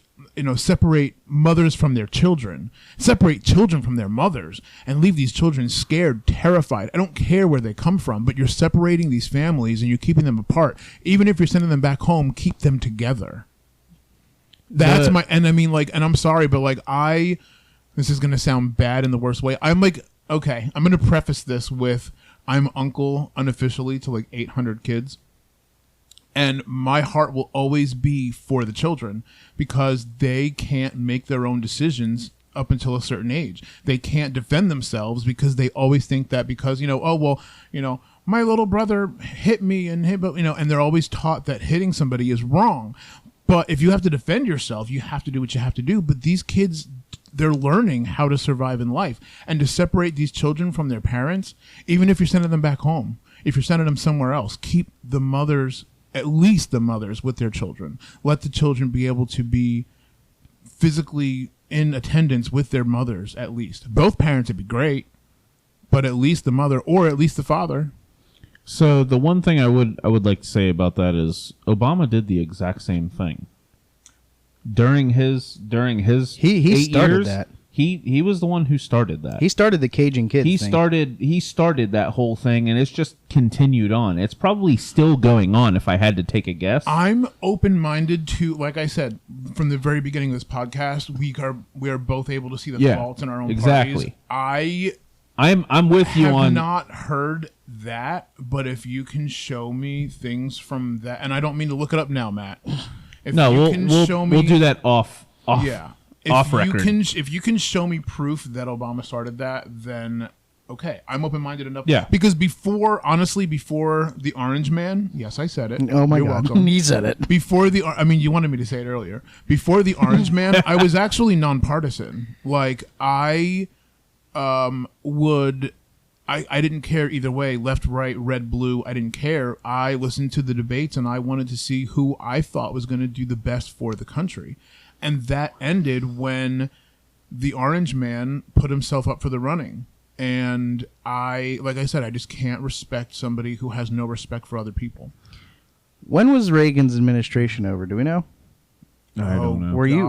separate mothers from their children, separate children from their mothers, and leave these children scared, terrified. I don't care where they come from, but you're separating these families and you're keeping them apart. Even if you're sending them back home, keep them together. That's and I mean, like, and I'm sorry, but like, this is going to sound bad in the worst way. I'm like, okay, I'm going to preface this with I'm uncle unofficially to like 800 kids. And my heart will always be for the children because they can't make their own decisions up until a certain age. They can't defend themselves because they always think that because, my little brother hit me and and they're always taught that hitting somebody is wrong. But if you have to defend yourself, you have to do what you have to do. But these kids, they're learning how to survive in life. And to separate these children from their parents, even if you're sending them back home, if you're sending them somewhere else, keep the mothers, at least the mothers, with their children. Let the children be able to be physically in attendance with their mothers, at least. Both parents would be great, but at least the mother or at least the father. So the one thing I would like to say about that is Obama did the exact same thing. During his he 8 started years, that. He was the one who started that. He started the Cajun kids He thing. started that whole thing, and it's just continued on. It's probably still going on, if I had to take a guess. I'm open-minded to, like I said, from the very beginning of this podcast, we are both able to see the faults in our own exactly. parties. I'm with you on. I have not heard that, but if you can show me things from that, and I don't mean to look it up now, Matt. If We'll do that off. Yeah. Off record. If you can show me proof that Obama started that, then okay, I'm open-minded enough. Yeah. Because before the Orange Man, yes, I said it. Oh my You're God, welcome. he said it. Before you wanted me to say it earlier. Before the Orange Man, I was actually nonpartisan. Like I didn't care either way, left, right, red, blue. I didn't care. I listened to the debates and I wanted to see who I thought was going to do the best for the country. And that ended when the Orange Man put himself up for the running. And like I said, I just can't respect somebody who has no respect for other people. When was Reagan's administration over? Do we know? I don't know. You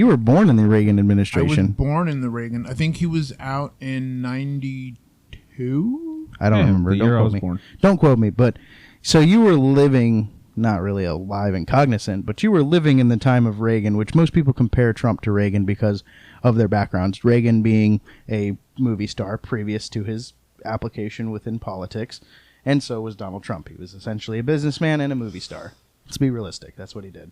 were born in the Reagan I administration. was born in the Reagan. I think he was out in 92. I don't remember. The year I was born. Don't quote me. But so you were living, not really alive and cognizant, but you were living in the time of Reagan, which most people compare Trump to Reagan because of their backgrounds. Reagan being a movie star previous to his application within politics, and so was Donald Trump. He was essentially a businessman and a movie star. Let's be realistic. That's what he did.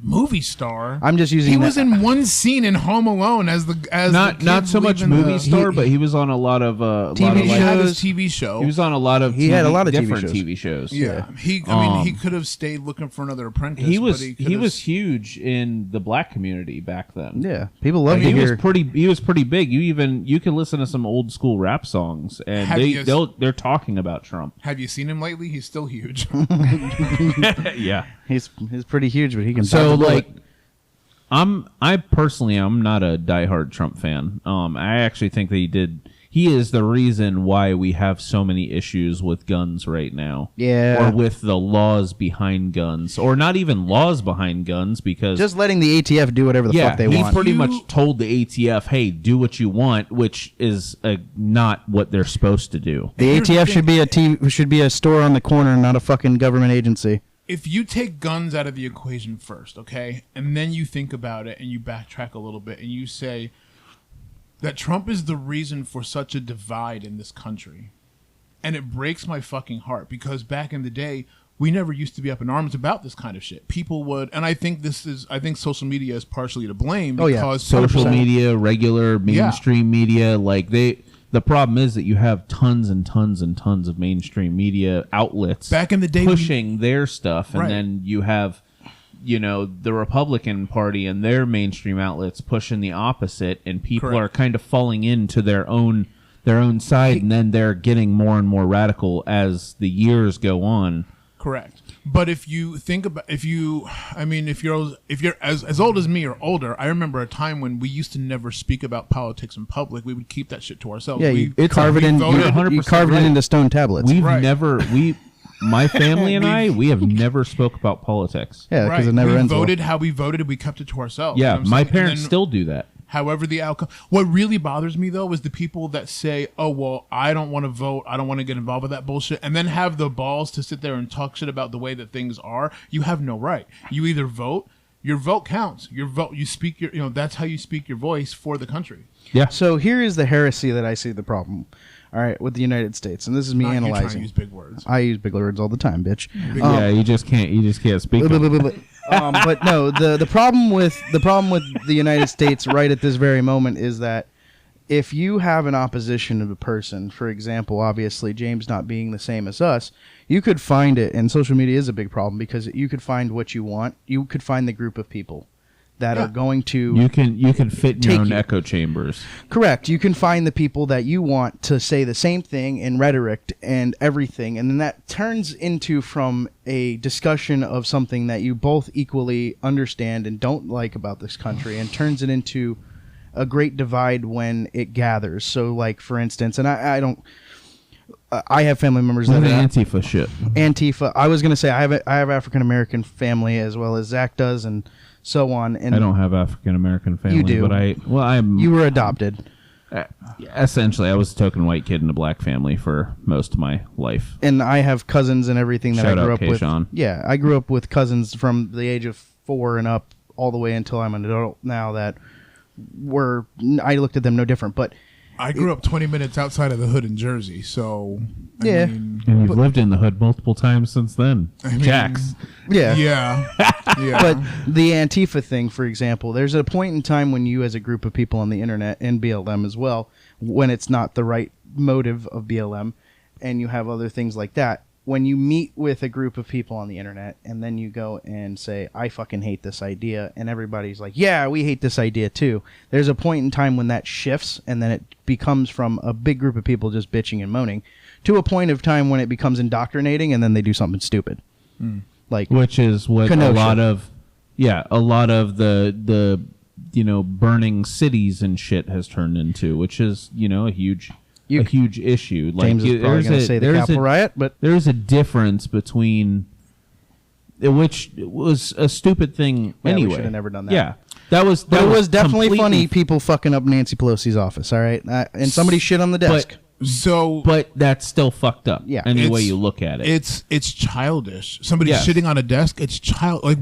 Movie star. I'm just using. He was in one scene in Home Alone as not so much movie star, but he was on a lot of TV shows. Had his TV show. He was on a lot of. He had a lot of different TV shows. Yeah, he could have stayed looking for another apprentice. He was but he was huge in the black community back then. Yeah, people loved to he hear. He was pretty big. You can listen to some old school rap songs, and they're talking about Trump. Have you seen him lately? He's still huge. Yeah, he's pretty huge, but he can. So like. I personally am not a diehard Trump fan. I actually think that he is the reason why we have so many issues with guns right now. Yeah. Or with the laws behind guns. Or not even laws behind guns, because just letting the ATF do whatever the fuck they want. He pretty much told the ATF, hey, do what you want, which is not what they're supposed to do. The ATF should be a store on the corner, not a fucking government agency. If you take guns out of the equation first, okay, and then you think about it and you backtrack a little bit and you say that Trump is the reason for such a divide in this country, and it breaks my fucking heart because back in the day, we never used to be up in arms about this kind of shit. People would, and I think social media is partially to blame because social media, regular mainstream media, the problem is that you have tons and tons and tons of mainstream media outlets back in the day pushing their stuff, and then you have, the Republican Party and their mainstream outlets pushing the opposite, and people are kind of falling into their own side, and then they're getting more and more radical as the years go on. Correct. But if you think about, if you're as old as me or older, I remember a time when we used to never speak about politics in public. We would keep that shit to ourselves. Yeah, you carved it into stone tablets. My family and I, we have never spoke about politics. Yeah, because it never ends. We voted how we voted. We kept it to ourselves. Yeah, my parents still do that. However, the outcome. What really bothers me, though, is the people that say, oh, well, I don't want to vote. I don't want to get involved with that bullshit. And then have the balls to sit there and talk shit about the way that things are. You have no right. You either vote. Your vote counts. Your vote, you speak that's how you speak your voice for the country. Yeah. So here is the heresy that I see the problem. All right, with the United States, and this is me Not you trying to analyzing. use big words. I use big words all the time, bitch. Yeah, you just can't speak. But no, the problem with the United States right at this very moment is that if you have an opposition of a person, for example, obviously James not being the same as us, you could find it, and social media is a big problem because you could find what you want. You could find the group of people that are going to You can fit in your take own you. echo chambers. Correct. You can find the people that you want to say the same thing in rhetoric and everything, and then that turns into from a discussion of something that you both equally understand and don't like about this country, and turns it into a great divide when it gathers. So, like for instance, and I don't. I have family members that The are Antifa shit. Antifa. I was gonna say I have African American family as well as Zach does, and so on. And I don't have African American family, do. but I'm you were adopted. essentially I was a token white kid in a black family for most of my life. And I have cousins and everything that Shout I grew out up with. Kayshawn. Yeah, I grew up with cousins from the age of 4 and up all the way until I'm an adult now that I looked at them no different. But I grew up 20 minutes outside of the hood in Jersey, so Yeah. And you've lived in the hood multiple times since then. Jax. yeah. yeah. But the Antifa thing, for example, there's a point in time when you as a group of people on the internet, and BLM as well, when it's not the right motive of BLM, and you have other things like that, when you meet with a group of people on the internet and then you go and say, I fucking hate this idea, and everybody's like, yeah, we hate this idea too. There's a point in time when that shifts, and then it becomes from a big group of people just bitching and moaning to a point of time when it becomes indoctrinating, and then they do something stupid. Like, Which is what Kenosha. a lot of the burning cities and shit has turned into, which is, a huge issue. Like, James is probably going to say the Capitol riot, but there's a difference between, which was a stupid thing Yeah, we anyway. should have never done that. Yeah, that was definitely completely funny. People fucking up Nancy Pelosi's office, all right, and somebody shit on the desk. But that's still fucked up. Yeah. any way It's- you look at it. It's childish. Somebody Yes. shitting on a desk, it's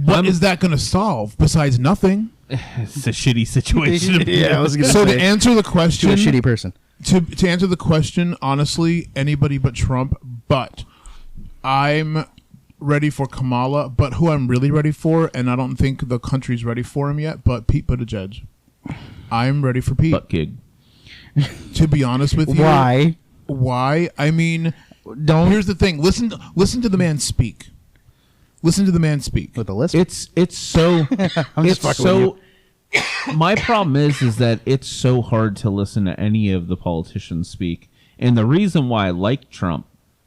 what is that going to solve besides nothing? It's a shitty situation. Yeah, I was going to So say to answer the to question, a shitty person. to answer the question, honestly, anybody but Trump. But I'm ready for Kamala. But who I'm really ready for, and I don't think the country's ready for him yet, but Pete Buttigieg. I'm ready for Pete. Butt gig. To be honest with you, Why? Why? I mean, Don't here's the thing. Listen to the man speak. Listen to the man speak. with the list. It's so I'm just it's fucking so my problem is that it's so hard to listen to any of the politicians speak. And the reason why I liked Trump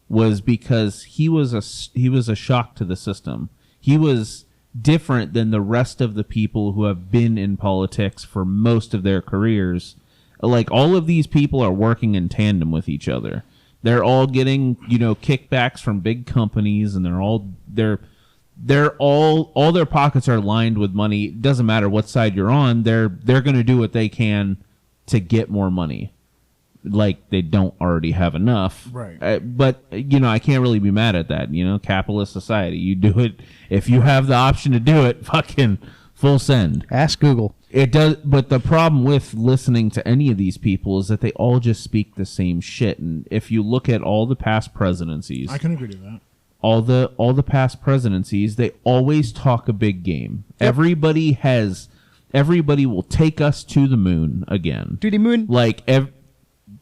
was because he was a shock to the system. He was different than the rest of the people who have been in politics for most of their careers. Like, all of these people are working in tandem with each other. They're all getting, kickbacks from big companies, and they're all their pockets are lined with money. It doesn't matter what side you're on. They're going to do what they can to get more money. Like, they don't already have enough. Right. But I can't really be mad at that. Capitalist society. You do it if you have the option to do it. Fucking full send. Ask Google. It does, but the problem with listening to any of these people is that they all just speak the same shit. And if you look at all the past presidencies, I can agree to that. all the past presidencies, they always talk a big game. Yep. Everybody will take us to the moon again. To the moon. Like,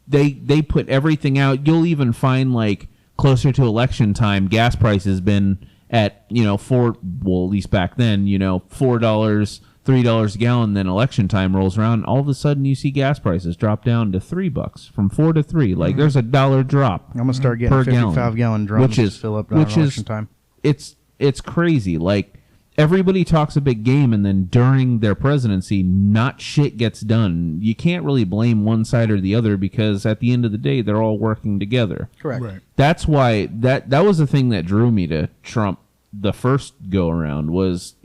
they put everything out. You'll even find, like, closer to election time, gas prices been at at least back then, $4, $3 a gallon. Then election time rolls around, all of a sudden you see gas prices drop down to $3 from $4 to $3. Like, there's a $1 drop. I'm gonna start getting per 55-gallon drums which is to fill up during election time. It's crazy. Like, everybody talks a big game, and then during their presidency, not shit gets done. You can't really blame one side or the other, because at the end of the day, they're all working together. Correct. Right. That's why that was the thing that drew me to Trump the first go around. Was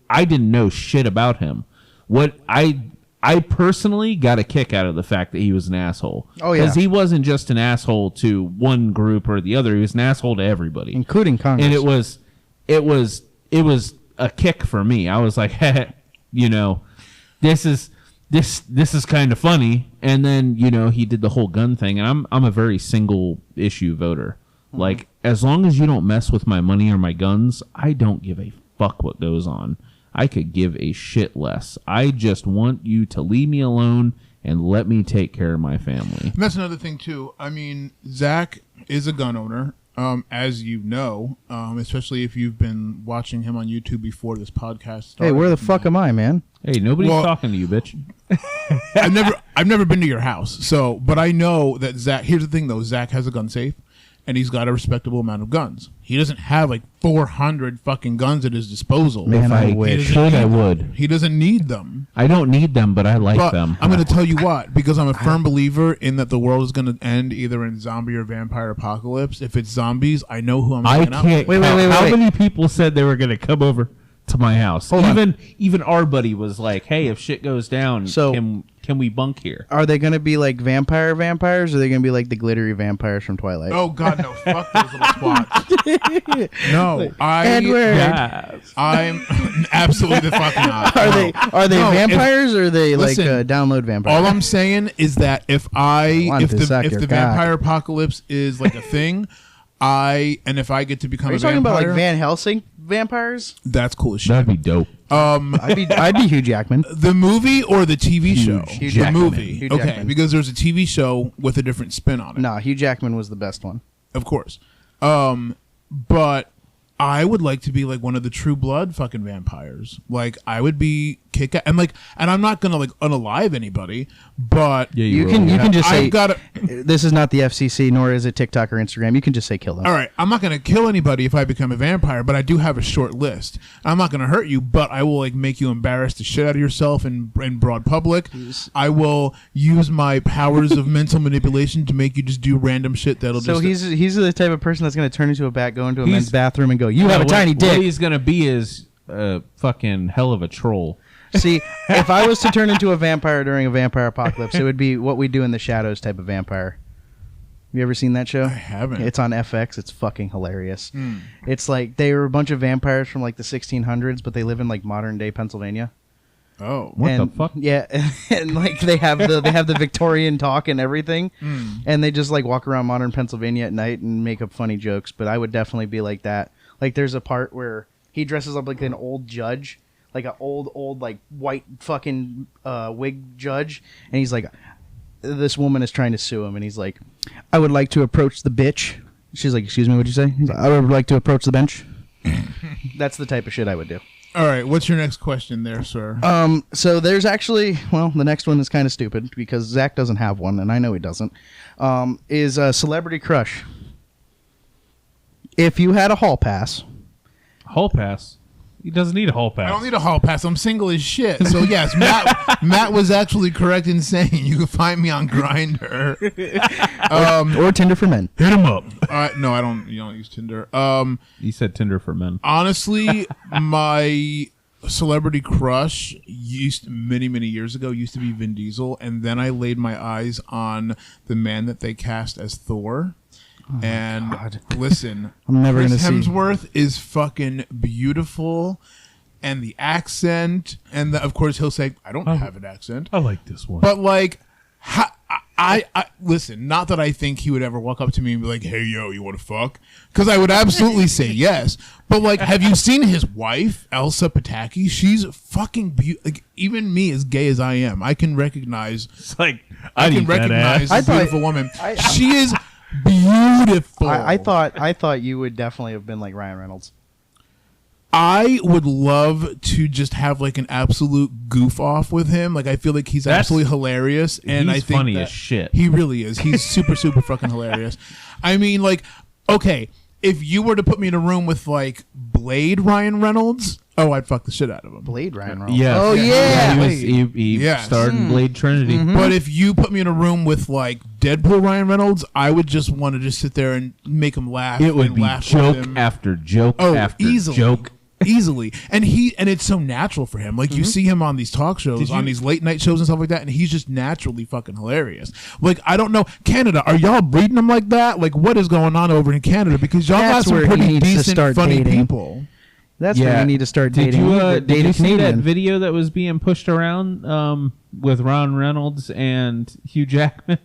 I didn't know shit about him. What I personally got a kick out of the fact that he was an asshole. Oh, yeah. Because he wasn't just an asshole to one group or the other. He was an asshole to everybody, Including Congress. and it was a kick for me. I was like, this this is kind of funny. And then, he did the whole gun thing. And I'm a very single issue voter. Like, as long as you don't mess with my money or my guns, I don't give a fuck what goes on. I could give a shit less. I just want you to leave me alone and let me take care of my family. And that's another thing, too. I mean, Zach is a gun owner, as you know, especially if you've been watching him on YouTube before this podcast started. Hey, where the fuck am I, man? Hey, nobody's talking to you, bitch. I've never been to your house, but I know that Zach. Here's the thing, though. Zach has a gun safe, and he's got a respectable amount of guns. He doesn't have like 400 fucking guns at his disposal. Man, if I wish. could, I would. He doesn't need them. I don't need them, but I like them. I'm going to tell you what, because I'm a firm believer in that the world is going to end either in zombie or vampire apocalypse. If it's zombies, I know who I'm hanging out with. Wait. How many people said they were going to come over to my house? Even our buddy was like, "Hey, if shit goes down, can we bunk here?" Are they going to be like vampires, or are they going to be like the glittery vampires from Twilight? Oh God, no! Fuck those little twats. No, Edward. I'm absolutely the fuck not. Are they vampires or are they download vampires? All I'm saying is that if the vampire apocalypse is like a thing, if I get to become Are you a talking vampire, about like Van Helsing vampires? that's cool as shit. That'd be dope. I'd be Hugh Jackman. The movie or the TV show? Hugh The Jackman. movie. Hugh Okay, Jackman. because there's a TV show with a different spin on it. No, Hugh Jackman was the best one. Of course. But I would like to be like one of the True Blood fucking vampires. Like I would be kick and I'm not gonna like unalive anybody, but Yeah, You can just say I've got this is not the FCC, nor is it TikTok or Instagram. You can just say kill them. all right, I'm not going to kill anybody if I become a vampire, but I do have a short list. I'm not going to hurt you, but I will like make you embarrass the shit out of yourself in broad public. I will use my powers of mental manipulation to make you just do random shit that'll So just... he's the type of person that's going to turn into a bat, go into a men's bathroom, and go, "You have a tiny What dick." he's gonna be is a fucking hell of a troll. See, if I was to turn into a vampire during a vampire apocalypse, it would be What We Do in the Shadows type of vampire. Have you ever seen that show? I haven't. It's on FX. It's fucking hilarious. It's like they were a bunch of vampires from like the 1600s, but they live in like modern day Pennsylvania. Oh. What the fuck? Yeah, and like they have the Victorian talk and everything, and they just like walk around modern Pennsylvania at night and make up funny jokes. But I would definitely be like that. Like there's a part where he dresses up like an old judge, like an old like white fucking wig judge, and he's like, this woman is trying to sue him, and he's like, "I would like to approach the bitch." She's like, "Excuse me, what'd you say?" He's like, "I would like to approach the bench." That's the type of shit I would do. All right, what's your next question there, sir? So there's actually, the next one is kind of stupid because Zach doesn't have one, and I know he doesn't. Is a celebrity crush. If you had a hall pass. Hall pass? He doesn't need a hall pass. I don't need a hall pass. I'm single as shit. So yes, Matt was actually correct in saying you can find me on Grindr. Or Tinder for Men. Hit him up. No, I don't. You don't use Tinder. He said Tinder for men. Honestly, my celebrity crush many years ago used to be Vin Diesel, and then I laid my eyes on the man that they cast as Thor. And listen, I'm never Chris gonna see. Hemsworth is fucking beautiful, and the accent, and of course he'll say, "I don't have an accent." I like this one. But like, I listen. Not that I think he would ever walk up to me and be like, "Hey, yo, you want to fuck?" Because I would absolutely say yes. But like, have you seen his wife, Elsa Pataki? She's fucking beautiful. Like, even me, as gay as I am, I can recognize. It's like I can recognize I a thought- beautiful woman. She is beautiful. I thought you would definitely have been like Ryan Reynolds. I would love to just have like an absolute goof off with him. Like I feel like he's absolutely hilarious, and he's I think funny that as shit. He really is. He's super fucking hilarious. I mean, like, okay, if you were to put me in a room with like Blade Ryan Reynolds, I'd fuck the shit out of him. Blade Ryan Reynolds. Yeah. Oh yeah. He Yes. starred in Blade Trinity. But if you put me in a room with like Deadpool Ryan Reynolds, I would just want to just sit there and make him laugh. It would and be laugh joke with him. after joke after easily. joke. Easily, and it's so natural for him. Like you see him on these talk shows, on these late night shows and stuff like that, and he's just naturally fucking hilarious. Like I don't know, Canada, are y'all breeding him like that? Like what is going on over in Canada? Because y'all That's got some where he pretty needs to decent, start funny dating. people. That's where you need to start dating. Did Date you a see that Canadian. video that was being pushed around with Ron Reynolds and Hugh Jackman.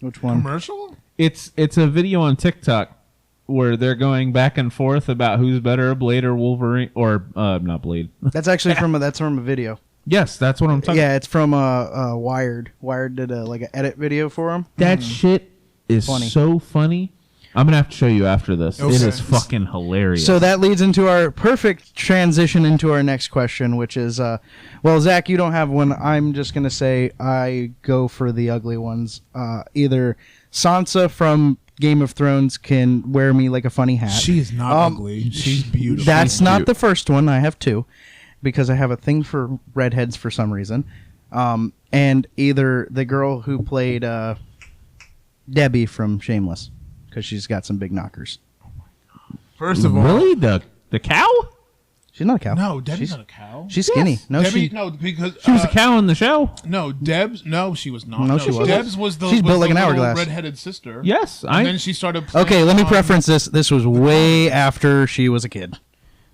Which one? Commercial? It's a video on TikTok where they're going back and forth about who's better, Blade or Wolverine, or not Blade. That's actually from a video. Yes, that's what I'm talking. Yeah, it's from Wired. Wired did like an edit video for him. That shit is so funny. I'm gonna have to show you after this. Okay. It is fucking hilarious. So that leads into our perfect transition into our next question, which is, well, Zach, you don't have one. I'm just gonna say I go for the ugly ones. Either Sansa from Game of Thrones can wear me like a funny hat. She is not ugly. She's beautiful. That's not the first one. I have two, because I have a thing for redheads for some reason. And either the girl who played Debbie from Shameless, because she's got some big knockers. First of all, really the cow? She's not a cow. No, Debbie's not a cow. She's skinny. Yes. No, Debbie, she. no, because She was a cow in the show. No, Debs. No, she was not. No, she wasn't. Debs was the. She's was built like the an little hourglass. redheaded sister. Yes, and then she started. Okay, let me on- preference this. This was way after she was a kid.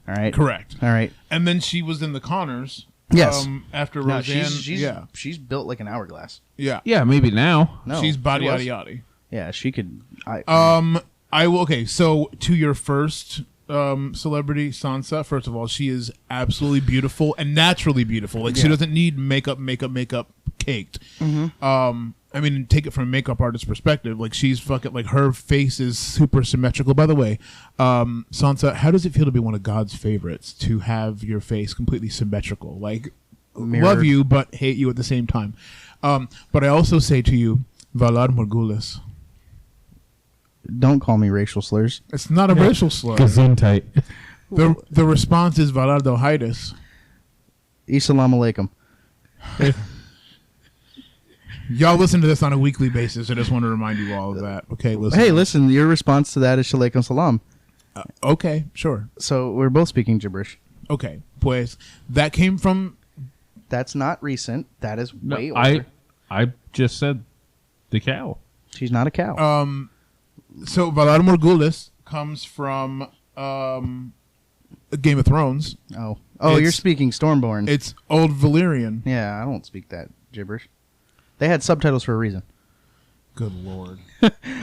All right. Correct. All right. And then she was in the Connors. Yes. After No, Roseanne. she's built like an hourglass. Yeah. Yeah, maybe now. No, She's body she was. yada yada. Yeah, she could. I will. Okay, so to your first celebrity, Sansa. First of all, she is absolutely beautiful and naturally beautiful. Like she doesn't need makeup caked. I mean, take it from a makeup artist perspective. Like she's fucking like her face is super symmetrical. By the way, Sansa, how does it feel to be one of God's favorites? To have your face completely symmetrical, like Mirrored. love you but hate you at the same time. But I also say to you, Valar Morghulis. Don't call me racial slurs. It's not a racial slur. Gesundheit. The response is Valar Dohaitis. Assalamu alaikum. Y'all listen to this on a weekly basis. I just want to remind you all of that. Okay, listen. Hey, listen. Your response to that is shalaikum salam. Okay, sure. So we're both speaking gibberish. Okay, pues that came from. That's not recent. That is No, way older. I just said the cow. She's not a cow. So Valar Morghulis comes from Game of Thrones. Oh, it's- you're speaking Stormborn. It's Old Valyrian. Yeah, I don't speak that gibberish. They had subtitles for a reason. Good lord.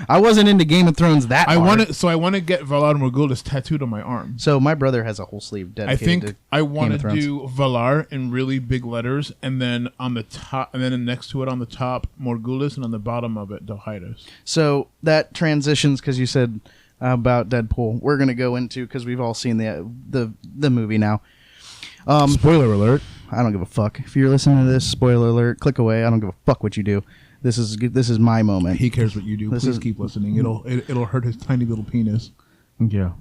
I wasn't into Game of Thrones that I hard. want to get Valar Morghulis tattooed on my arm. So my brother has a whole sleeve I dedicated think to I Game want of to Thrones. do Valar in really big letters, and then on the top, and then next to it on the top, Morghulis, and on the bottom of it, Dohaitis. So that transitions because you said about Deadpool. We're gonna go into because we've all seen the movie now. Spoiler alert. I don't give a fuck. If you're listening to this, spoiler alert, click away. I don't give a fuck what you do. This is my moment. He cares what you do. This Please is- keep listening. It'll hurt his tiny little penis. Yeah.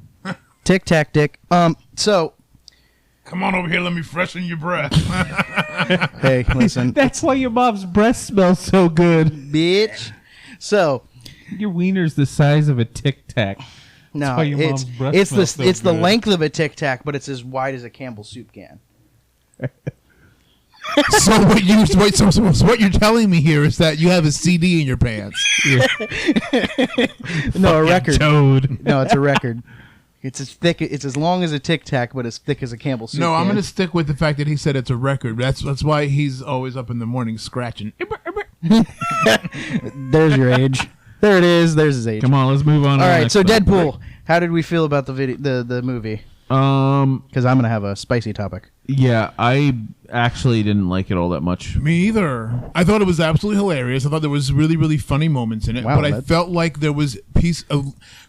Tic tac dick. So Come on over here. Let me freshen your breath. hey, listen, That's why your mom's breath smells so good. bitch. So Your wiener's the size of a Tic Tac. no, why your it's mom's breath it's the smells so it's the good. length of a Tic Tac, but it's as wide as a Campbell's soup can. So what you're telling me here is that you have a CD in your pants. No, a record. Toad. No, it's a record. It's as thick. It's as long as a Tic Tac, but as thick as a Campbell's soup No, I'm can. going to stick with the fact that he said it's a record. That's why he's always up in the morning scratching. There's your age. There it is. There's his age. Come on, let's move on. to All the right, next so topic. Deadpool. How did we feel about the movie? Because I'm gonna have a spicy topic. Yeah, I actually didn't like it all that much. Me either. I thought it was absolutely hilarious. I thought there was really, really funny moments in it. Wow, but I that's- felt like there was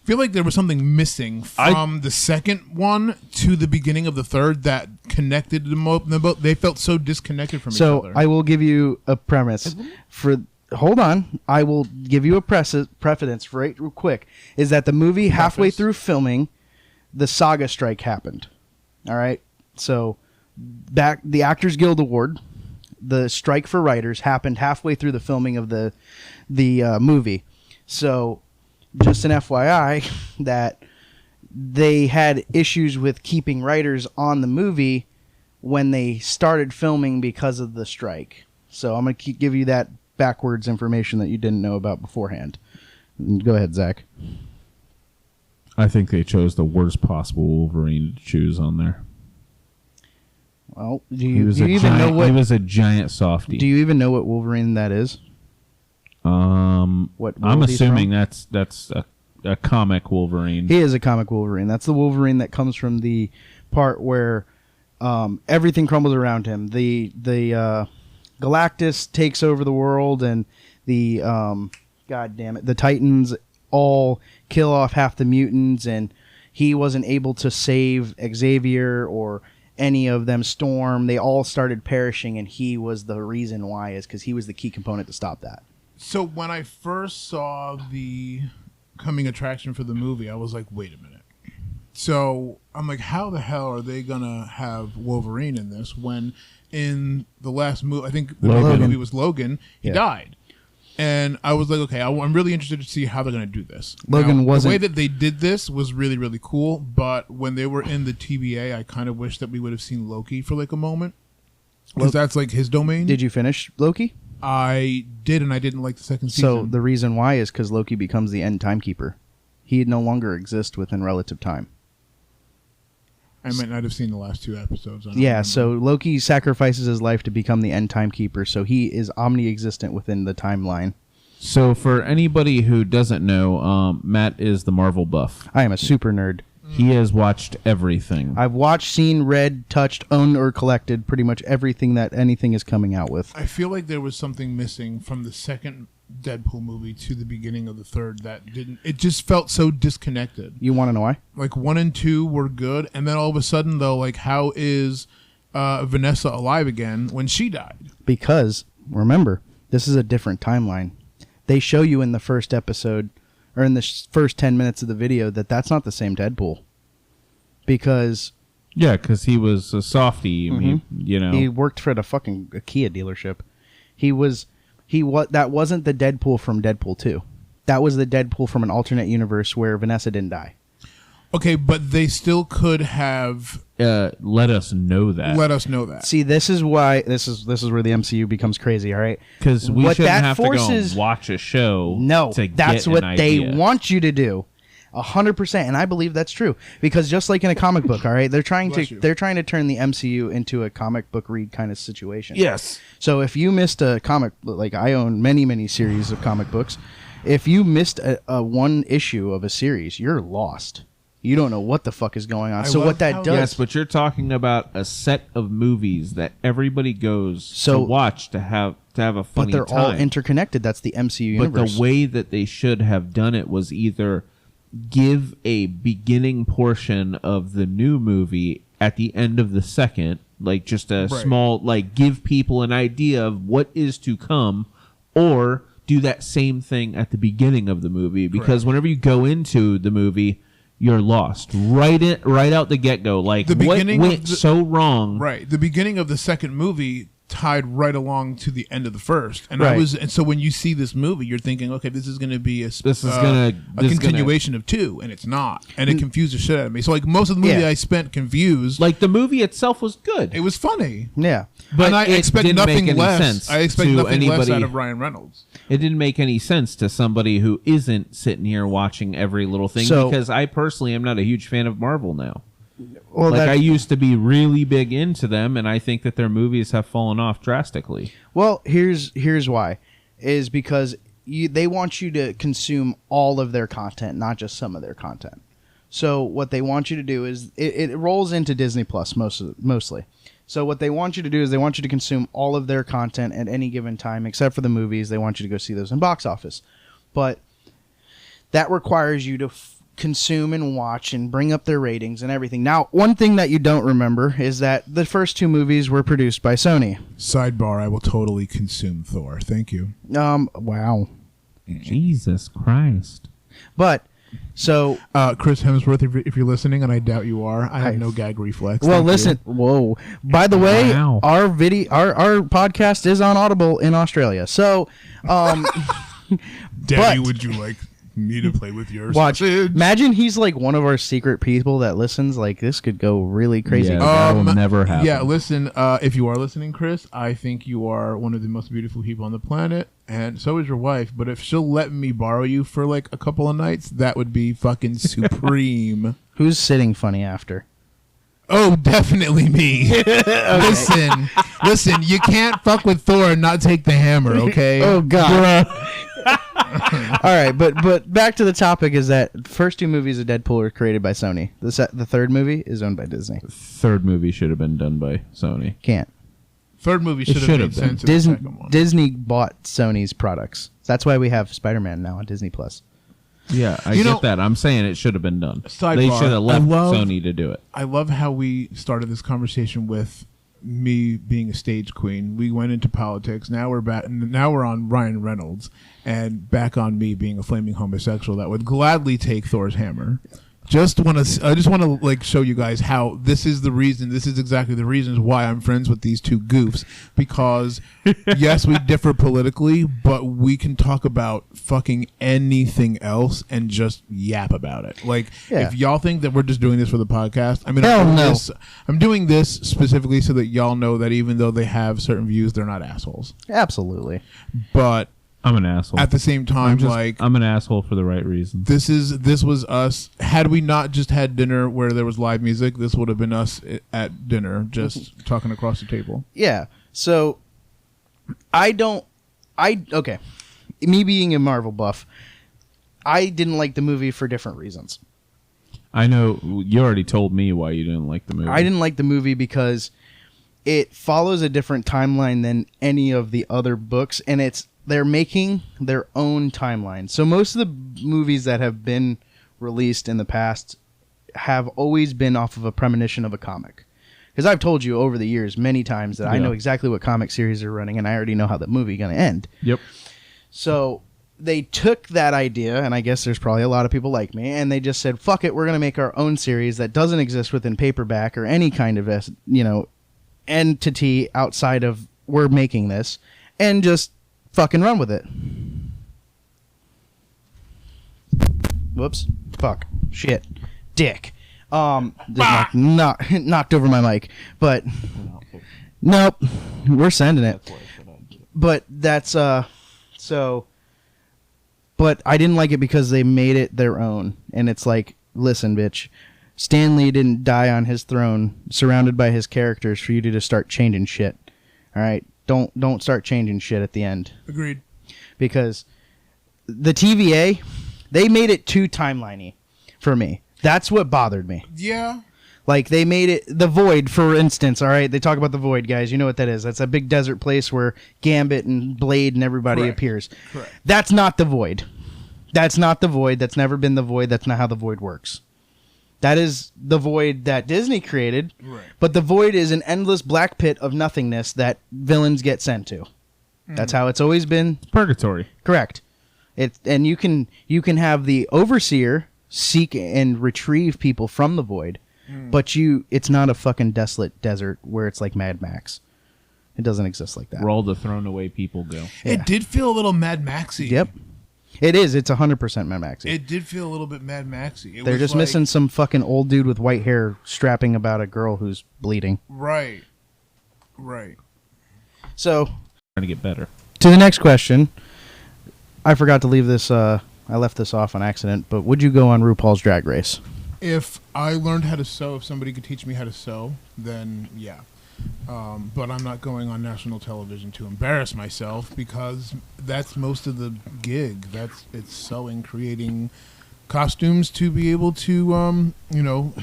feel like there was something missing from the second one to the beginning of the third that connected them both. They felt so disconnected from each So other. I will give you a premise for. Hold on, I will give you a precedence right real quick. Is that the movie halfway Preface. through filming, the saga strike happened. All right, so back the Actors Guild Award, the strike for writers happened halfway through the filming of the movie. So just an FYI that they had issues with keeping writers on the movie when they started filming because of the strike. So I'm going to give you that backwards information that you didn't know about beforehand. Go ahead, Zach. I think they chose the worst possible Wolverine to choose on there. Oh, do He you, was do a you even giant, know what? He was a giant softie. Do you even know what Wolverine that is? What I'm world he's assuming from? that's a comic Wolverine. He is a comic Wolverine. That's the Wolverine that comes from the part where everything crumbles around him. The Galactus takes over the world, and the God damn it, the Titans all kill off half the mutants, and he wasn't able to save Xavier or any of them. Storm, they all started perishing, and he was the reason why, is because he was the key component to stop that. So when I first saw the coming attraction for the movie, I was like, wait a minute. So I'm like, how the hell are they gonna have Wolverine in this when in the last movie, I think the movie was Logan, he died. And I was like, okay, I'm really interested to see how they're going to do this. Logan wasn't... The way that they did this was really, really cool, but when they were in the TVA, I kind of wish that we would have seen Loki for like a moment, because that's like his domain. Did you finish Loki? I did, and I didn't like the second season. So the reason why is because Loki becomes the end timekeeper. He no longer exists within relative time. I might not have seen the last 2 episodes. Yeah, remember. so Loki sacrifices his life to become the end timekeeper, so he is omni-existent within the timeline. So for anybody who doesn't know, Matt is the Marvel buff. I am a super nerd. He has watched everything. I've watched, seen, read, touched, owned, or collected pretty much everything that anything is coming out with. I feel like there was something missing from the second Deadpool movie to the beginning of the third that didn't. It just felt so disconnected. You want to know why? Like 1 and 2 were good, and then all of a sudden, though, like how is Vanessa alive again when she died? Because, remember, this is a different timeline. They show you in the first episode, or in the first 10 minutes of the video, that that's not the same Deadpool. Because... Yeah, because he was a softie. He worked for the fucking Kia dealership. That wasn't the Deadpool from Deadpool 2. That was the Deadpool from an alternate universe where Vanessa didn't die. Okay, but they still could have let us know that. See, this is why this is where the MCU becomes crazy. All right, because we shouldn't have to go and watch a show. No, to that's get what an they idea. want you to do. 100%, and I believe that's true, because just like in a comic book, all right, they're trying to turn the MCU into a comic book read kind of situation. Yes. So if you missed a comic, like I own many series of comic books, if you missed a one issue of a series, you're lost. You don't know what the fuck is going on. So what that does... Yes, but you're talking about a set of movies that everybody goes to watch to have a funny time. But they're all interconnected. That's the MCU universe. But the way that they should have done it was either give a beginning portion of the new movie at the end of the second, like just a small, like give people an idea of what is to come, or do that same thing at the beginning of the movie, because whenever you go into the movie, you're lost right out the get-go. Like, the beginning what went so wrong? Right, the beginning of the second movie tied right along to the end of the first, and so when you see this movie, you're thinking, okay, this is going to be a continuation of 2, and it's not, and it confused the shit out of me. So like most of the movie, I spent confused. Like the movie itself was good. It was funny. Yeah, but and I expect nothing less. I expect nothing less out of Ryan Reynolds. It didn't make any sense to somebody who isn't sitting here watching every little thing, because I personally am not a huge fan of Marvel now. Well, I used to be really big into them, and I think that their movies have fallen off drastically. Well, here's why. Is because they want you to consume all of their content, not just some of their content. So what they want you to do is, it rolls into Disney Plus mostly. So what they want you to do is they want you to consume all of their content at any given time, except for the movies. They want you to go see those in box office. But that requires you to consume and watch and bring up their ratings and everything. Now, one thing that you don't remember is that the first 2 movies were produced by Sony. Sidebar, I will totally consume Thor. Thank you. Wow. Jesus Christ. But, so... Chris Hemsworth, if you're listening, and I doubt you are, I have no gag reflex. Well, listen. Whoa. By the way, our podcast is on Audible in Australia. So, Daddy, would you like me to play with yours? Watch. Imagine he's like one of our secret people that listens. Like, this could go really crazy. Yeah, that will never happen. Yeah, listen, if you are listening, Chris, I think you are one of the most beautiful people on the planet, and so is your wife. But if she'll let me borrow you for like a couple of nights, that would be fucking supreme. Who's sitting funny after? Oh, definitely me. Listen, you can't fuck with Thor and not take the hammer, okay? Oh God. All right, but back to the topic is that first two movies of Deadpool were created by Sony. The third movie is owned by Disney. Third movie should have been done by Sony. Can't. Third movie should have made sense. Disney, The second one. Disney bought Sony's products. That's why we have Spider-Man now on Disney Plus. Yeah, I get that. I'm saying it should have been done. Sidebar, They should have left Sony to do it. I love how we started this conversation with me being a stage queen. We went into politics. Now we're back. Now we're on Ryan Reynolds, and back on me being a flaming homosexual that would gladly take Thor's hammer. I just want to like show you guys how this is the reason. This is exactly the reasons why I'm friends with these two goofs. Because yes, we differ politically, but we can talk about fucking anything else and just yap about it. Like if y'all think that we're just doing this for the podcast, I mean, I'm doing this specifically so that y'all know that even though they have certain views, they're not assholes. Absolutely. But I'm an asshole. at the same time, I'm an asshole for the right reasons. this was us. Had we not just had dinner where there was live music, this would have been us at dinner, just talking across the table. Yeah. So okay. Me being a Marvel buff, I didn't like the movie for different reasons. I know you already told me why you didn't like the movie. I didn't like the movie because it follows a different timeline than any of the other books, and they're making their own timeline. So most of the movies that have been released in the past have always been off of a premonition of a comic. Because I've told you over the years many times that I know exactly what comic series are running, and I already know how the movie is going to end. Yep. So they took that idea, and I guess there's probably a lot of people like me, and they just said, fuck it, we're going to make our own series that doesn't exist within paperback or any kind of entity outside of we're making this, and just fucking run with it. Whoops. Fuck. Shit. Dick. Just knocked over my mic. But nope. We're sending it. But that's so but I didn't like it because they made it their own. And it's like, listen, bitch. Stan Lee didn't die on his throne surrounded by his characters for you to just start changing shit. All right? Don't start changing shit at the end. Agreed. Because the TVA, they made it too timeliney for me. That's what bothered me. Yeah. Like, they made it... The Void, for instance, all right? They talk about the Void, guys. You know what that is. That's a big desert place where Gambit and Blade and everybody appears. Correct. That's not the Void. That's not the Void. That's never been the Void. That's not how the Void works. That is the Void that Disney created, right. But the Void is an endless black pit of nothingness that villains get sent to. That's how it's always been. Purgatory. Correct. And you can have the Overseer seek and retrieve people from the Void, but it's not a fucking desolate desert where it's like Mad Max. It doesn't exist like that. Where all the thrown away people go. Yeah. It did feel a little Mad Maxy. Yep. It is. It's 100% Mad Maxy. It did feel a little bit Mad Maxy. They're just missing some fucking old dude with white hair strapping about a girl who's bleeding. Right. So, Trying to get better. to the next question. I forgot to leave this. I left this off on accident. But would you go on RuPaul's Drag Race? If I learned how to sew, if somebody could teach me how to sew, then yeah. But I'm not going on national television to embarrass myself because that's most of the gig. It's sewing, creating costumes to be able to,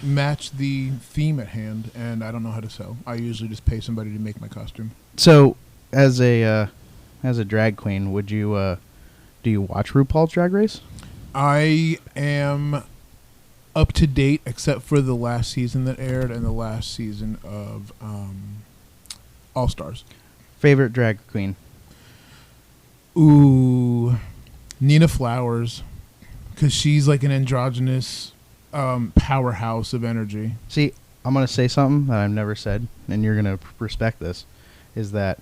match the theme at hand. And I don't know how to sew. I usually just pay somebody to make my costume. So, as a drag queen, would you do you watch RuPaul's Drag Race? I am up to date except for the last season that aired and the last season of All Stars. Favorite drag queen? Ooh, Nina Flowers, because she's like an androgynous powerhouse of energy. See, I'm going to say something that I've never said, and you're going to respect this, is that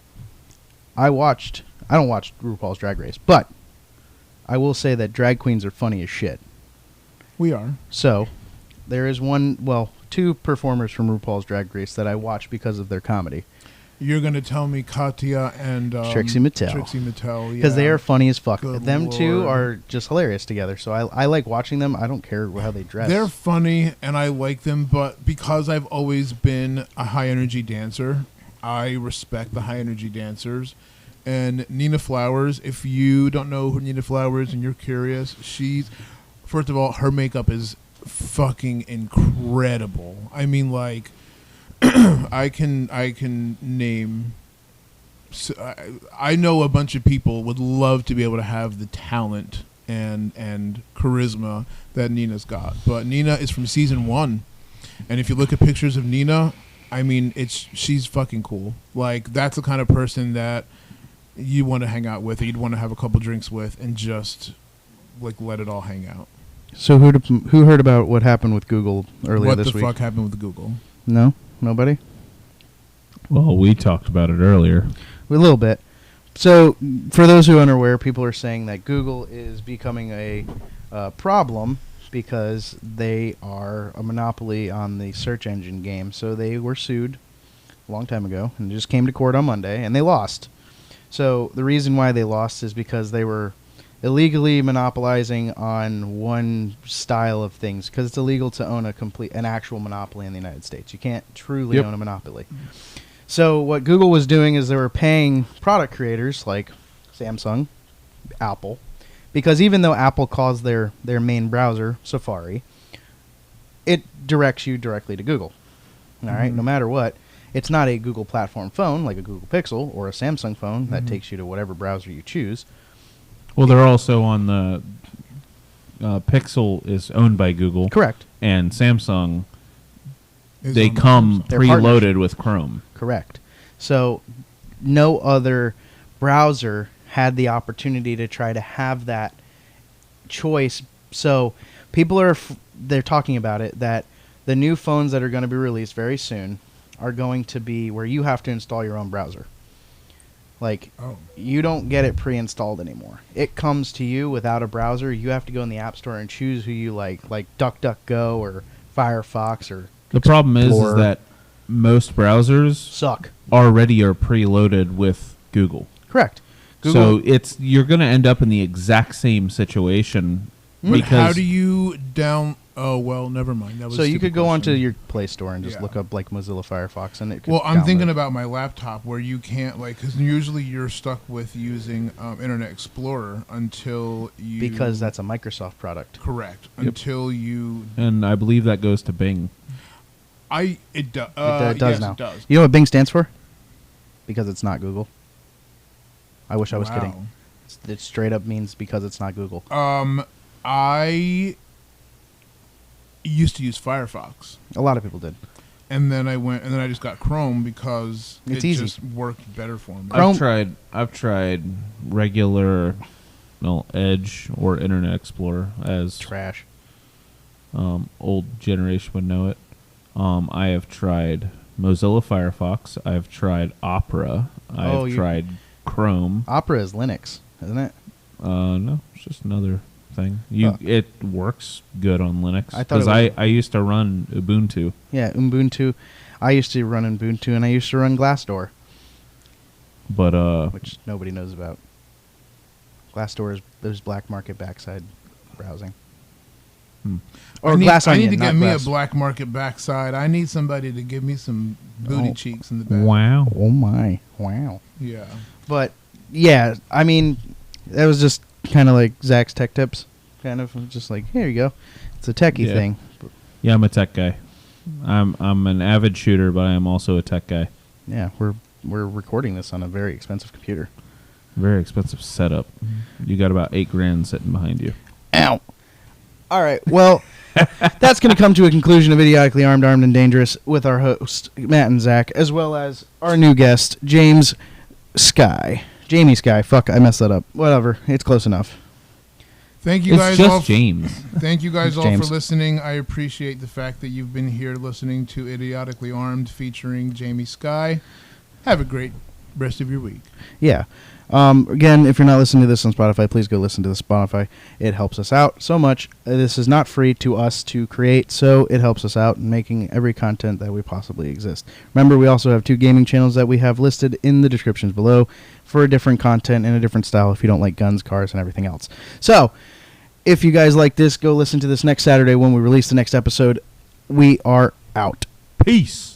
I don't watch RuPaul's Drag Race, but I will say that drag queens are funny as shit. We are. So, there is two performers from RuPaul's Drag Race that I watch because of their comedy. You're gonna tell me Katya and Trixie Mattel. Trixie Mattel, Because they are funny as fuck. Good Them two Lord. are just hilarious together. So I like watching them. I don't care how they dress. They're funny, and I like them, but because I've always been a high energy dancer, I respect the high energy dancers. And Nina Flowers, if you don't know who Nina Flowers and you're curious, she's, first of all, her makeup is fucking incredible. I mean, like, I can name. I know a bunch of people would love to be able to have the talent and charisma that Nina's got, but Nina is from season 1, and if you look at pictures of Nina, I mean, she's fucking cool. Like, that's the kind of person that you want to hang out with, or you'd want to have a couple drinks with, and just like let it all hang out. So who heard about what happened with Google earlier this week? What the fuck happened with Google? No, nobody. Well, we talked about it earlier. A little bit. So, for those who are unaware, people are saying that Google is becoming a problem because they are a monopoly on the search engine game. So they were sued a long time ago and just came to court on Monday, and they lost. So the reason why they lost is because they were illegally monopolizing on one style of things, because it's illegal to own an actual monopoly in the United States. You can't truly own a monopoly. So what Google was doing is they were paying product creators like Samsung, Apple, because even though Apple calls their main browser Safari, it directs you directly to Google. All right, no matter what. It's not a Google platform phone like a Google Pixel or a Samsung phone that takes you to whatever browser you choose. Well, they're also on the Pixel is owned by Google. Correct. And Samsung, Is they on the come They're preloaded partners. with Chrome. Correct. So no other browser had the opportunity to try to have that choice. So people they're talking about it, that the new phones that are going to be released very soon are going to be where you have to install your own browser. Like, you don't get it pre-installed anymore. It comes to you without a browser. You have to go in the App Store and choose who you like DuckDuckGo or Firefox or The problem is Explorer. that most browsers Suck. already are preloaded with Google. Correct. So you're going to end up in the exact same situation But because how do you down? Oh well, never mind. That was So a you stupid could go onto question. your Play Store and just Yeah. look up like Mozilla Firefox, and it could Well, I'm thinking download. about my laptop where you can't because usually you're stuck with using Internet Explorer until you because that's a Microsoft product. correct until you and I believe that goes to Bing. it It does yes, now. it does. You know what Bing stands for? Because it's not Google. I wish I was Wow. kidding. It straight up means because it's not Google. I used to use Firefox, A lot of people did. and then I just got Chrome because It's it easy. just worked better for me. Chrome- I've tried regular Edge or Internet Explorer, as Trash. old generation would know it. I have tried Mozilla Firefox. I've tried Opera. I've tried Chrome. Opera is Linux, isn't it? No, it's just another thing. It works good on Linux I thought because it was- I used to run Ubuntu. Yeah, Ubuntu. I used to run Ubuntu, and I used to run Glassdoor, But which nobody knows about. Glassdoor is there's black market backside browsing. Or I need, Glass I Onion, need to not get me Glass. a black market backside. I need somebody to give me some booty Oh. cheeks in the back. wow. Oh my! Wow. Yeah. But yeah, I mean, that was just kind of like Zach's tech tips. Kind of just like, here you go. It's a techie Yeah. thing. Yeah, I'm a tech guy. I'm an avid shooter, but I am also a tech guy. Yeah, we're recording this on a very expensive computer. Very expensive setup. You got about $8,000 sitting behind you. Ow. All right. Well, that's going to come to a conclusion of Idiotically Armed, Armed and Dangerous with our host, Matt and Zach, as well as our new guest, Jamie Sky. Fuck, I messed that up. Whatever. It's close enough. Thank you It's guys just all. James. Thank you guys all James. for listening. I appreciate the fact that you've been here listening to Idiotically Armed featuring Jamie Sky. Have a great rest of your week. Yeah. Again, if you're not listening to this on Spotify, please go listen to the Spotify. It helps us out so much. This is not free to us to create, so it helps us out in making every content that we possibly exist. Remember, we also have 2 gaming channels that we have listed in the descriptions below for a different content and a different style if you don't like guns, cars, and everything else. So, if you guys like this, go listen to this next Saturday when we release the next episode. We are out. Peace.